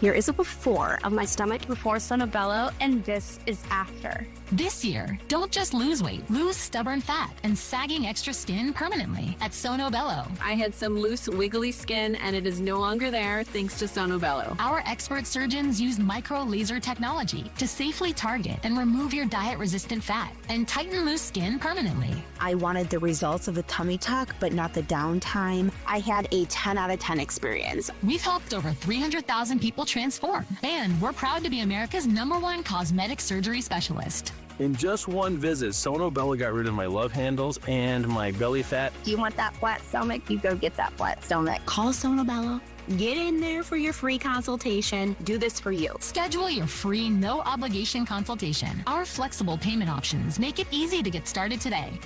[SPEAKER 22] here is a before of my stomach before Sonobello, and this is after.
[SPEAKER 3] This year, don't just lose weight, lose stubborn fat and sagging extra skin permanently at Sono Bello.
[SPEAKER 5] I had some loose, wiggly skin, and it is no longer there thanks to Sono Bello.
[SPEAKER 3] Our expert surgeons use micro laser technology to safely target and remove your diet-resistant fat and tighten loose skin permanently.
[SPEAKER 6] I wanted the results of the tummy tuck, but not the downtime. I had a 10 out of 10 experience.
[SPEAKER 3] We've helped over 300,000 people transform, and we're proud to be America's #1 cosmetic surgery specialist.
[SPEAKER 9] In just one visit, Sono Bello got rid of my love handles and my belly fat.
[SPEAKER 6] Do you want that flat stomach? You go get that flat stomach.
[SPEAKER 3] Call Sono Bello.
[SPEAKER 6] Get in there for your free consultation. Do this for you.
[SPEAKER 3] Schedule your free, no-obligation consultation. Our flexible payment options make it easy to get started today.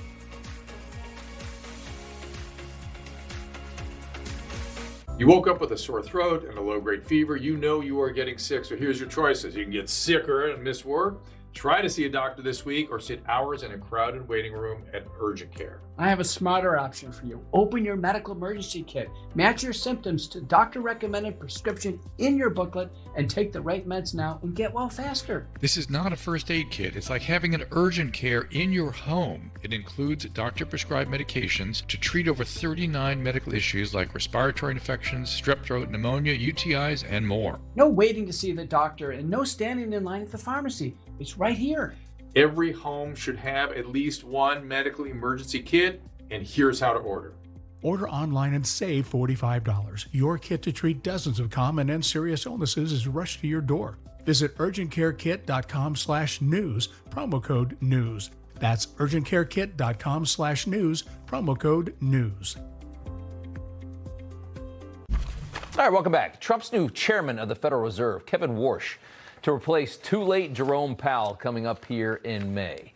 [SPEAKER 22] You woke up with a sore throat and a low-grade fever. You know you are getting sick, so here's your choices. You can get sicker and miss work. Try to see a doctor this week or sit hours in a crowded waiting room at urgent care.
[SPEAKER 23] I have a smarter option for you. Open your medical emergency kit. Match your symptoms to doctor-recommended prescription in your booklet and take the right meds now and get well faster.
[SPEAKER 24] This is not a first aid kit. It's like having an urgent care in your home. It includes doctor-prescribed medications to treat over 39 medical issues like respiratory infections, strep throat, pneumonia, UTIs, and more.
[SPEAKER 23] No waiting to see the doctor and no standing in line at the pharmacy. It's right here.
[SPEAKER 22] Every home should have at least one medical emergency kit, and here's how to order.
[SPEAKER 25] Order online and save $45. Your kit to treat dozens of common and serious illnesses is rushed to your door. Visit urgentcarekit.com/news, promo code NEWS. That's urgentcarekit.com/news, promo code NEWS.
[SPEAKER 1] All right, welcome back. Trump's new chairman of the Federal Reserve, Kevin Warsh, to replace too late Jerome Powell coming up here in May.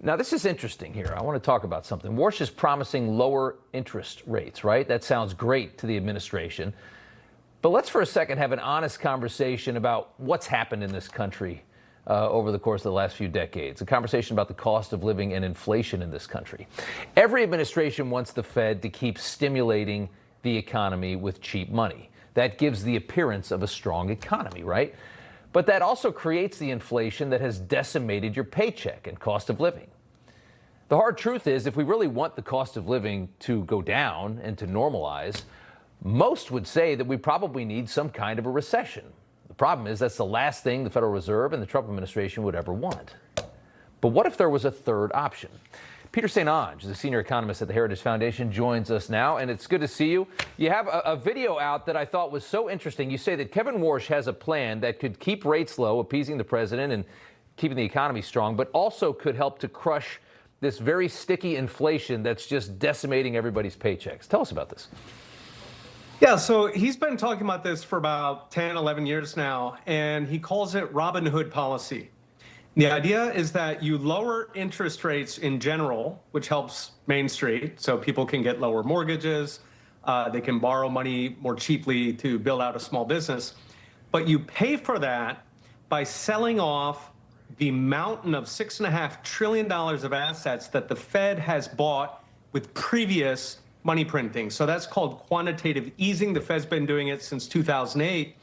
[SPEAKER 1] Now, this is interesting here. I want to talk about something. Warsh is promising lower interest rates, right? That sounds great to the administration. But let's for a second have an honest conversation about what's happened in this country over the course of the last few decades. A conversation about the cost of living and inflation in this country. Every administration wants the Fed to keep stimulating the economy with cheap money. That gives the appearance of a strong economy, right? But that also creates the inflation that has decimated your paycheck and cost of living. The hard truth is, if we really want the cost of living to go down and to normalize, most would say that we probably need some kind of a recession. The problem is that's the last thing the Federal Reserve and the Trump administration would ever want. But what if there was a third option? Peter St. Onge, the senior economist at the Heritage Foundation, joins us now, and it's good to see you. You have a video out that I thought was so interesting. You say that Kevin Warsh has a plan that could keep rates low, appeasing the president and keeping the economy strong, but also could help to crush this very sticky inflation that's just decimating everybody's paychecks. Tell us about this.
[SPEAKER 26] Yeah, so he's been talking about this for about 10, 11 years now, and he calls it Robin Hood policy. The idea is that you lower interest rates in general, which helps Main Street, so people can get lower mortgages, they can borrow money more cheaply to build out a small business, but you pay for that by selling off the mountain of $6.5 trillion of assets that the Fed has bought with previous money printing. So that's called quantitative easing. The Fed's been doing it since 2008.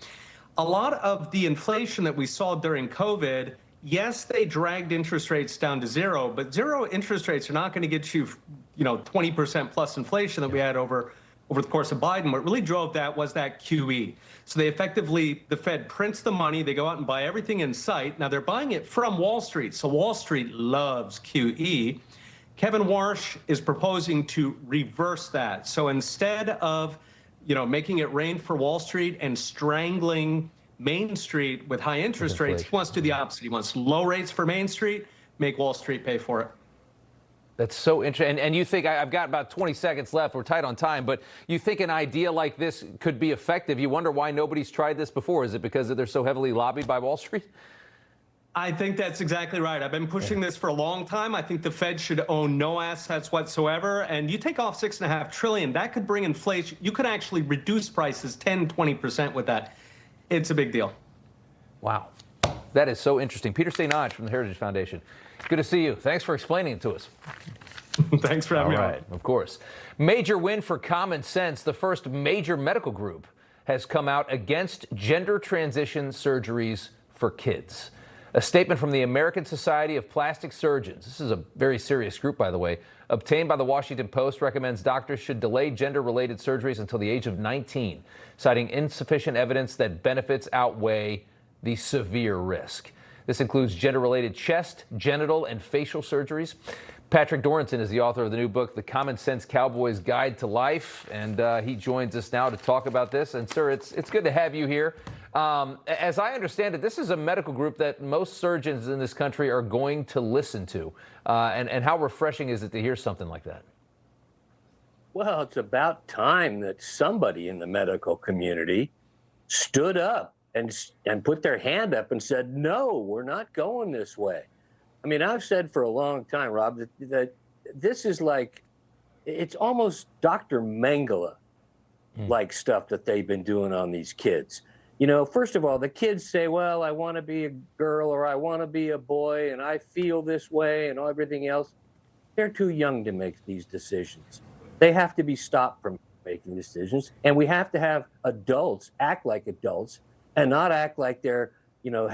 [SPEAKER 26] A lot of the inflation that we saw during COVID, yes, they dragged interest rates down to zero, but zero interest rates are not going to get you, 20% plus inflation that we had over the course of Biden. What really drove that was that QE. So they effectively, the Fed prints the money, they go out and buy everything in sight. Now they're buying it from Wall Street, so Wall Street loves QE. Kevin Warsh is proposing to reverse that. So instead of, making it rain for Wall Street and strangling Main Street with high interest rates, he wants to do the opposite. He wants low rates for Main Street, make Wall Street pay for it.
[SPEAKER 1] That's so interesting. And you think, I've got about 20 seconds left, we're tight on time, but you think an idea like this could be effective. You wonder why nobody's tried this before. Is it because they're so heavily lobbied by Wall Street?
[SPEAKER 26] I think that's exactly right. I've been pushing this for a long time. I think the Fed should own no assets whatsoever. And you take off $6.5 trillion, that could bring inflation. You could actually reduce prices 10, 20% with that. It's a big deal.
[SPEAKER 1] Wow. That is so interesting. Peter St. Onge from the Heritage Foundation. Good to see you. Thanks for explaining it to us.
[SPEAKER 26] Thanks for having me on.
[SPEAKER 1] All right, of course. Major win for Common Sense. The first major medical group has come out against gender transition surgeries for kids. A statement from the American Society of Plastic Surgeons, this is a very serious group, by the way, obtained by the Washington Post, recommends doctors should delay gender-related surgeries until the age of 19, citing insufficient evidence that benefits outweigh the severe risk. This includes gender-related chest, genital, and facial surgeries. Patrick Dorinson is the author of the new book, The Common Sense Cowboy's Guide to Life, and he joins us now to talk about this. And, sir, it's good to have you here. As I understand it, this is a medical group that most surgeons in this country are going to listen to. And how refreshing is it to hear something like that?
[SPEAKER 7] Well, it's about time that somebody in the medical community stood up and put their hand up and said, no, we're not going this way. I mean, I've said for a long time, Rob, that this is like, it's almost Dr. Mengele-like stuff that they've been doing on these kids. You know, first of all, the kids say, well, I want to be a girl or I want to be a boy and I feel this way and everything else. They're too young to make these decisions. They have to be stopped from making decisions. And we have to have adults act like adults and not act like they're, you know,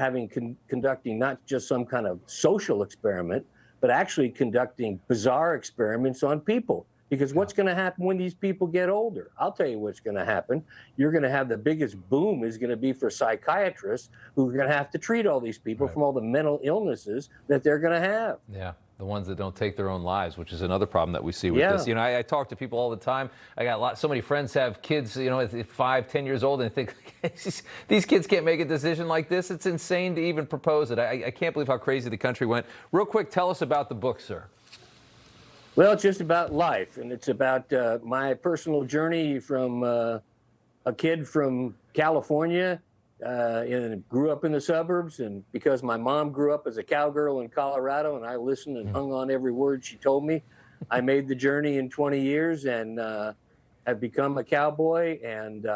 [SPEAKER 7] conducting not just some kind of social experiment, but actually conducting bizarre experiments on people. Because what's going to happen when these people get older? I'll tell you what's going to happen. You're going to have the biggest boom is going to be for psychiatrists who are going to have to treat all these people from all the mental illnesses that they're going to have.
[SPEAKER 1] Yeah, the ones that don't take their own lives, which is another problem that we see with this. You know, I talk to people all the time. I got so many friends have kids, you know, at 5, 10 years old, and think these kids can't make a decision like this. It's insane to even propose it. I can't believe how crazy the country went. Real quick, tell us about the book, sir.
[SPEAKER 7] Well, it's just about life, and it's about my personal journey from a kid from California and grew up in the suburbs. And because my mom grew up as a cowgirl in Colorado and I listened and hung on every word she told me, I made the journey in 20 years and have become a cowboy. And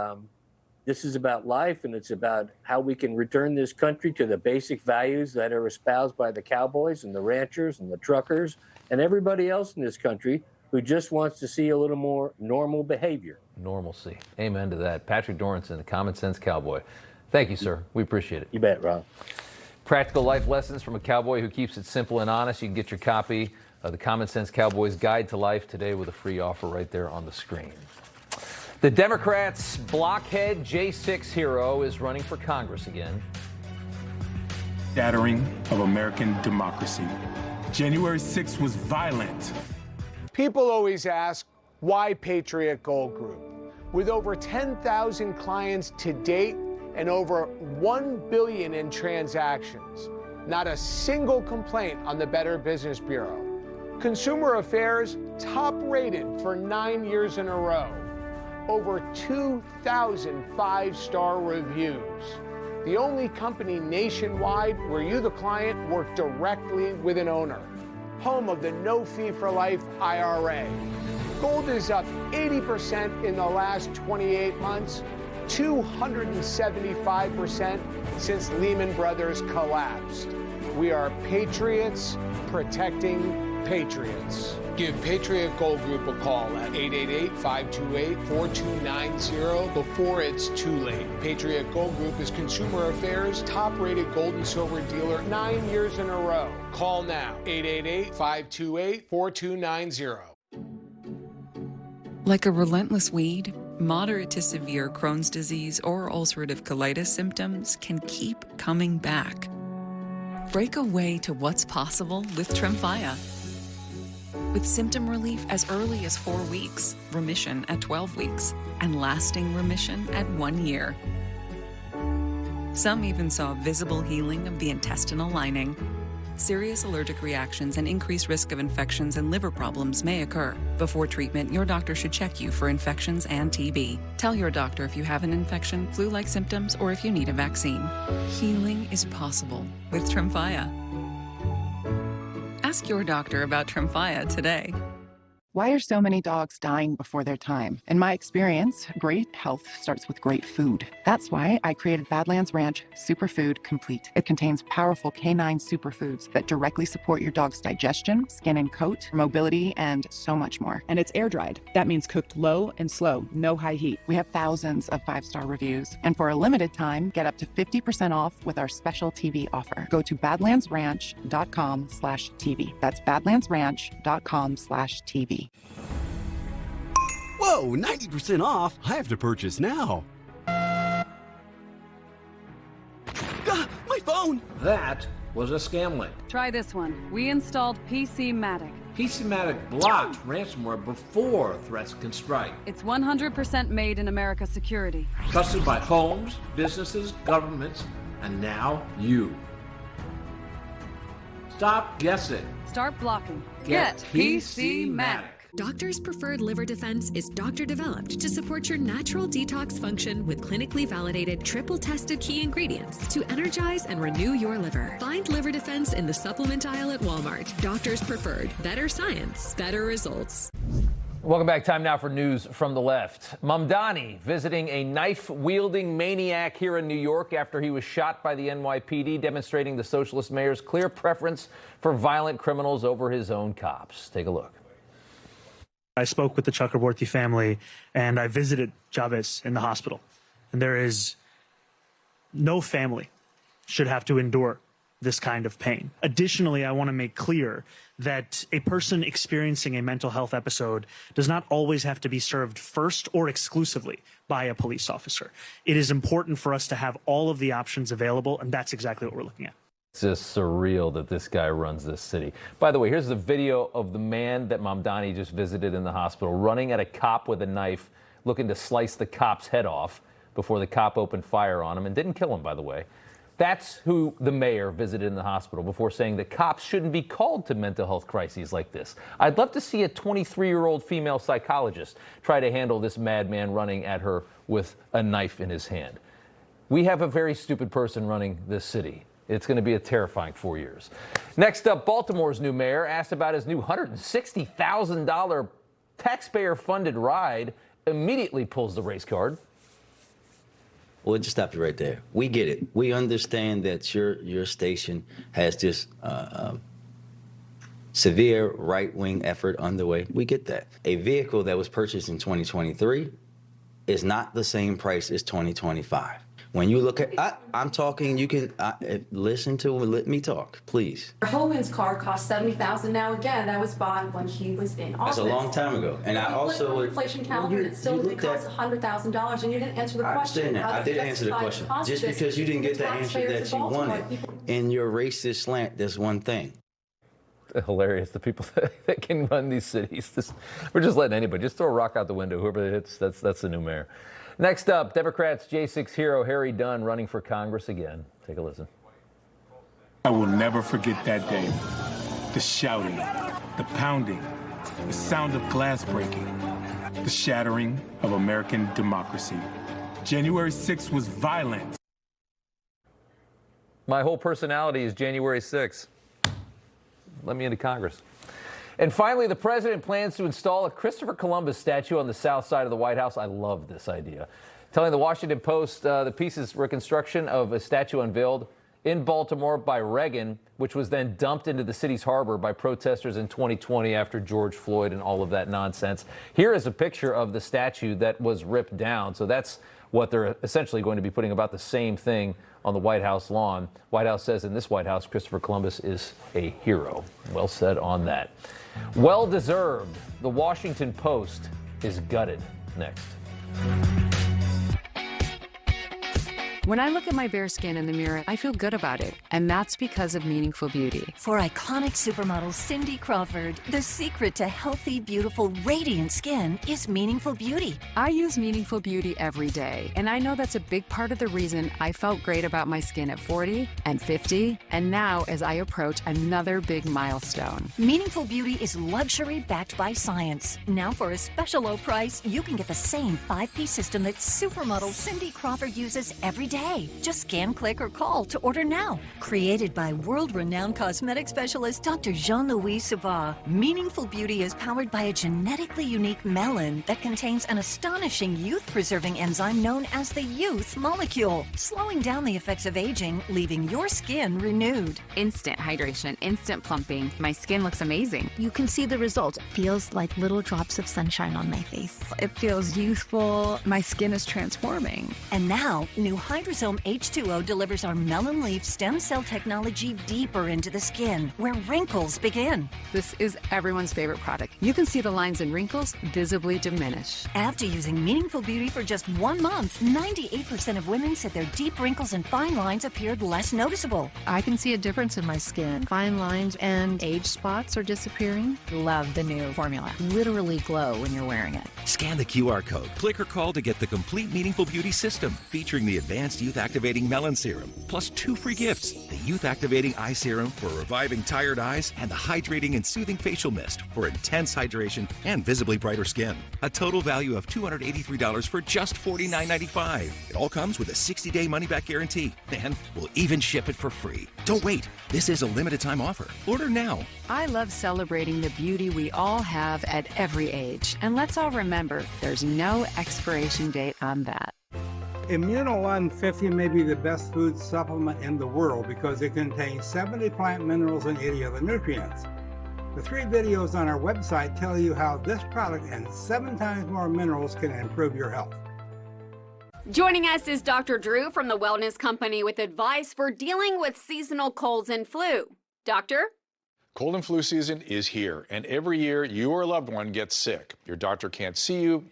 [SPEAKER 7] this is about life, and it's about how we can return this country to the basic values that are espoused by the cowboys and the ranchers and the truckers and everybody else in this country who just wants to see a little more normal behavior.
[SPEAKER 1] Normalcy. Amen to that. Patrick Dorinson, the Common Sense Cowboy. Thank you, sir. We appreciate it.
[SPEAKER 7] You bet, Rob.
[SPEAKER 1] Practical life lessons from a cowboy who keeps it simple and honest. You can get your copy of the Common Sense Cowboy's Guide to Life today with a free offer right there on the screen. The Democrats' blockhead J6 hero is running for Congress again.
[SPEAKER 8] Shattering of American democracy. January 6th was violent.
[SPEAKER 10] People always ask, why Patriot Gold Group? With over 10,000 clients to date and over $1 billion in transactions, not a single complaint on the Better Business Bureau. Consumer Affairs top rated for 9 years in a row. Over 2,000 5-star reviews. The only company nationwide where you, the client, work directly with an owner. Home of the no fee for life IRA. Gold is up 80% in the last 28 months, 275% since Lehman Brothers collapsed. We are patriots protecting patriots. Give Patriot Gold Group a call at 888-528-4290 before it's too late. Patriot Gold Group is Consumer Affairs' top-rated gold and silver dealer 9 years in a row. Call now, 888-528-4290.
[SPEAKER 11] Like a relentless weed, moderate to severe Crohn's disease or ulcerative colitis symptoms can keep coming back. Break away to what's possible with Tremfya. With symptom relief as early as 4 weeks, remission at 12 weeks, and lasting remission at 1 year. Some even saw visible healing of the intestinal lining. Serious allergic reactions and increased risk of infections and liver problems may occur. Before treatment, your doctor should check you for infections and TB. Tell your doctor if you have an infection, flu-like symptoms, or if you need a vaccine. Healing is possible with Tremfya. Ask your doctor about Tremfya today.
[SPEAKER 2] Why are so many dogs dying before their time? In my experience, great health starts with great food. That's why I created Badlands Ranch Superfood Complete. It contains powerful canine superfoods that directly support your dog's digestion, skin and coat, mobility, and so much more. And it's air dried. That means cooked low and slow, no high heat. We have thousands of 5-star reviews. And for a limited time, get up to 50% off with our special TV offer. Go to badlandsranch.com/TV. That's badlandsranch.com/TV.
[SPEAKER 4] Whoa, 90% off? I have to purchase now. My phone!
[SPEAKER 14] That was a scam link.
[SPEAKER 15] Try this one. We installed PCmatic.
[SPEAKER 14] PCmatic blocks ransomware before threats can strike.
[SPEAKER 15] It's 100% made in America security.
[SPEAKER 14] Trusted by homes, businesses, governments, and now you. Stop guessing.
[SPEAKER 15] Start blocking.
[SPEAKER 14] Get PCmatic.
[SPEAKER 16] Doctor's Preferred Liver Defense is doctor-developed to support your natural detox function with clinically validated, triple-tested key ingredients to energize and renew your liver. Find Liver Defense in the supplement aisle at Walmart. Doctor's Preferred. Better science, better results.
[SPEAKER 1] Welcome back. Time now for news from the left. Mamdani visiting a knife-wielding maniac here in New York after he was shot by the NYPD, demonstrating the socialist mayor's clear preference for violent criminals over his own cops. Take a look.
[SPEAKER 17] I spoke with the Chakraborty family and I visited Chavez in the hospital. And there is no family should have to endure this kind of pain. Additionally, I want to make clear that a person experiencing a mental health episode does not always have to be served first or exclusively by a police officer. It is important for us to have all of the options available, and that's exactly what we're looking at.
[SPEAKER 1] It's just surreal that this guy runs this city. By the way, here's the video of the man that Mamdani just visited in the hospital running at a cop with a knife, looking to slice the cop's head off before the cop opened fire on him and didn't kill him, by the way. That's who the mayor visited in the hospital before saying that cops shouldn't be called to mental health crises like this. I'd love to see a 23-year-old female psychologist try to handle this madman running at her with a knife in his hand. We have a very stupid person running this city. It's going to be a terrifying 4 years. Next up, Baltimore's new mayor asked about his new $160,000 taxpayer-funded ride, immediately pulls the race card.
[SPEAKER 27] Well, just stop you right there. We get it. We understand that your station has this severe right-wing effort underway. We get that. A vehicle that was purchased in 2023 is not the same price as 2025. When you look at, I'm talking, you can listen to, let me talk, please.
[SPEAKER 28] Homan's car costs $70,000 now. Again, that was bought when he was in office.
[SPEAKER 27] That's a long time ago. And I also...
[SPEAKER 28] inflation calendar, it still only costs $100,000, and you didn't answer the question.
[SPEAKER 27] I did answer the question. Just because you didn't get the answer that you wanted in your racist slant, there's one thing.
[SPEAKER 1] Hilarious, the people that can run these cities. We're just letting anybody, just throw a rock out the window. Whoever it hits, that's the new mayor. Next up, Democrats' J6 hero Harry Dunn running for Congress again. Take a listen.
[SPEAKER 8] I will never forget that day. The shouting, the pounding, the sound of glass breaking, the shattering of American democracy. January 6th was violent.
[SPEAKER 1] My whole personality is January 6th. Let me into Congress. And finally, the president plans to install a Christopher Columbus statue on the south side of the White House. I love this idea. Telling the Washington Post the piece's reconstruction of a statue unveiled in Baltimore by Reagan, which was then dumped into the city's harbor by protesters in 2020 after George Floyd and all of that nonsense. Here is a picture of the statue that was ripped down. So that's what they're essentially going to be putting, about the same thing on the White House lawn. White House says in this White House, Christopher Columbus is a hero. Well said on that. Well deserved. The Washington Post is gutted. Next.
[SPEAKER 29] When I look at my bare skin in the mirror, I feel good about it. And that's because of Meaningful Beauty.
[SPEAKER 30] For iconic supermodel Cindy Crawford, the secret to healthy, beautiful, radiant skin is Meaningful Beauty.
[SPEAKER 29] I use Meaningful Beauty every day. And I know that's a big part of the reason I felt great about my skin at 40 and 50, and now as I approach another big milestone.
[SPEAKER 30] Meaningful Beauty is luxury backed by science. Now for a special low price, you can get the same 5-piece system that supermodel Cindy Crawford uses every day. day. Just scan, click, or call to order now. Created by world-renowned cosmetic specialist Dr. Jean-Louis Savard, Meaningful Beauty is powered by a genetically unique melon that contains an astonishing youth-preserving enzyme known as the youth molecule, slowing down the effects of aging, leaving your skin renewed.
[SPEAKER 29] Instant hydration, instant plumping. My skin looks amazing.
[SPEAKER 3] You can see the result. Feels like little drops of sunshine on my face.
[SPEAKER 29] It feels youthful. My skin is transforming.
[SPEAKER 30] And now, new Hydrosome H2O delivers our melon leaf stem cell technology deeper into the skin, where wrinkles begin.
[SPEAKER 29] This is everyone's favorite product. You can see the lines and wrinkles visibly diminish.
[SPEAKER 30] After using Meaningful Beauty for just 1 month, 98% of women said their deep wrinkles and fine lines appeared less noticeable.
[SPEAKER 3] I can see a difference in my skin. Fine lines and age spots are disappearing.
[SPEAKER 29] Love the new formula.
[SPEAKER 3] Literally glow when you're wearing it.
[SPEAKER 5] Scan the QR code, click or call to get the complete Meaningful Beauty system, featuring the Advanced Youth Activating Melon Serum, plus 2 free gifts: the Youth Activating Eye Serum for reviving tired eyes, and the Hydrating and Soothing Facial Mist for intense hydration and visibly brighter skin. A total value of $283 for just $49.95. It all comes with a 60-day money-back guarantee, and we'll even ship it for free. Don't wait. This is a limited-time offer. Order now.
[SPEAKER 29] I love celebrating the beauty we all have at every age. And let's all remember, there's no expiration date on that.
[SPEAKER 6] Immuno 50 may be the best food supplement in the world because it contains 70 plant minerals and 80 other nutrients. The 3 videos on our website tell you how this product and 7 times more minerals can improve your health.
[SPEAKER 9] Joining us is Dr. Drew from the Wellness Company with advice for dealing with seasonal colds and flu. Doctor?
[SPEAKER 22] Cold and flu season is here, and every year you or a loved one gets sick. Your doctor can't see you.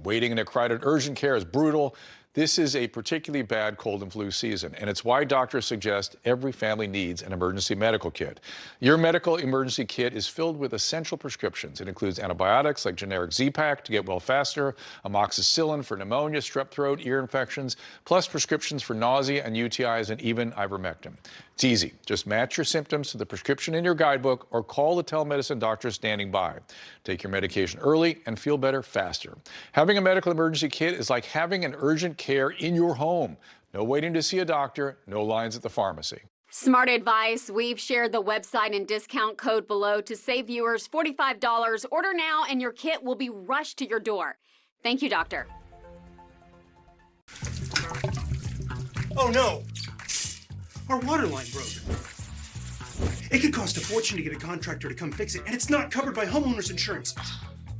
[SPEAKER 22] Waiting in a crowded urgent care is brutal. This is a particularly bad cold and flu season, and it's why doctors suggest every family needs an emergency medical kit. Your medical emergency kit is filled with essential prescriptions. It includes antibiotics like generic Z-Pak to get well faster, amoxicillin for pneumonia, strep throat, ear infections, plus prescriptions for nausea and UTIs, and even ivermectin. It's easy. Just match your symptoms to the prescription in your guidebook or call the telemedicine doctor standing by. Take your medication early and feel better faster. Having a medical emergency kit is like having an urgent care in your home. No waiting to see a doctor, no lines at the pharmacy.
[SPEAKER 9] Smart advice. We've shared the website and discount code below to save viewers $45. Order now and your kit will be rushed to your door. Thank you, doctor.
[SPEAKER 12] Oh no! Our water line broke. It could cost a fortune to get a contractor to come fix it, and it's not covered by homeowners insurance.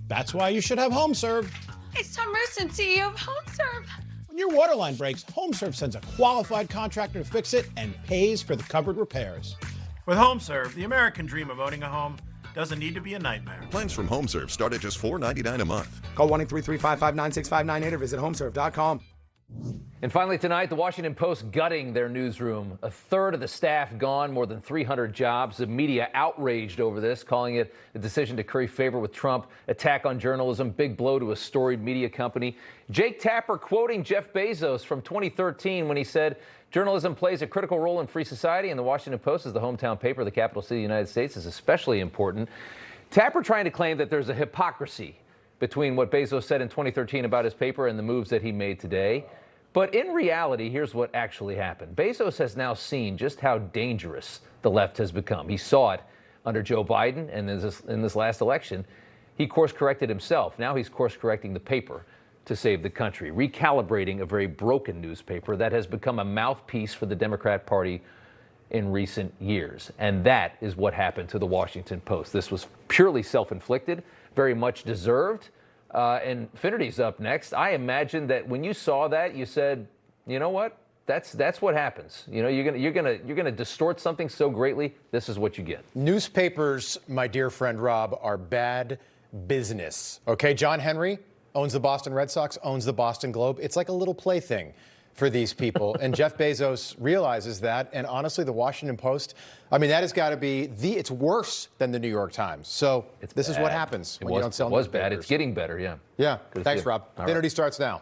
[SPEAKER 13] That's why you should have HomeServe.
[SPEAKER 18] It's Tom Rusin, CEO of HomeServe.
[SPEAKER 13] When your water line breaks, HomeServe sends a qualified contractor to fix it and pays for the covered repairs.
[SPEAKER 19] With HomeServe, the American dream of owning a home doesn't need to be a nightmare.
[SPEAKER 20] Plans from HomeServe start at just $4.99 a month.
[SPEAKER 21] Call 1-833-559-6598 or visit homeserve.com.
[SPEAKER 1] And finally tonight, the Washington Post gutting their newsroom. A third of the staff gone, more than 300 jobs. The media outraged over this, calling it a decision to curry favor with Trump, attack on journalism, big blow to a storied media company. Jake Tapper quoting Jeff Bezos from 2013 when he said, journalism plays a critical role in free society, and the Washington Post is the hometown paper of the capital city of the United States is especially important. Tapper trying to claim that there's a hypocrisy between what Bezos said in 2013 about his paper and the moves that he made today. But in reality, here's what actually happened. Bezos has now seen just how dangerous the left has become. He saw it under Joe Biden, and in this last election, he course-corrected himself. Now he's course-correcting the paper to save the country, recalibrating a very broken newspaper that has become a mouthpiece for the Democrat Party in recent years. And that is what happened to the Washington Post. This was purely self-inflicted, very much deserved. Infinity's up next. I imagine that when you saw that, you said, you know what? That's what happens. You know, you're gonna distort something so greatly. This is what you get.
[SPEAKER 31] Newspapers, my dear friend Rob, are bad business. Okay, John Henry owns the Boston Red Sox, owns the Boston Globe. It's like a little plaything for these people. And Jeff Bezos realizes that. And honestly, the Washington Post, I mean, that has got to be it's worse than the New York Times. So this is what happens when you don't sell newspapers.
[SPEAKER 1] It was bad. It's getting better, yeah.
[SPEAKER 31] Yeah. Thanks, Rob. Infinity starts now.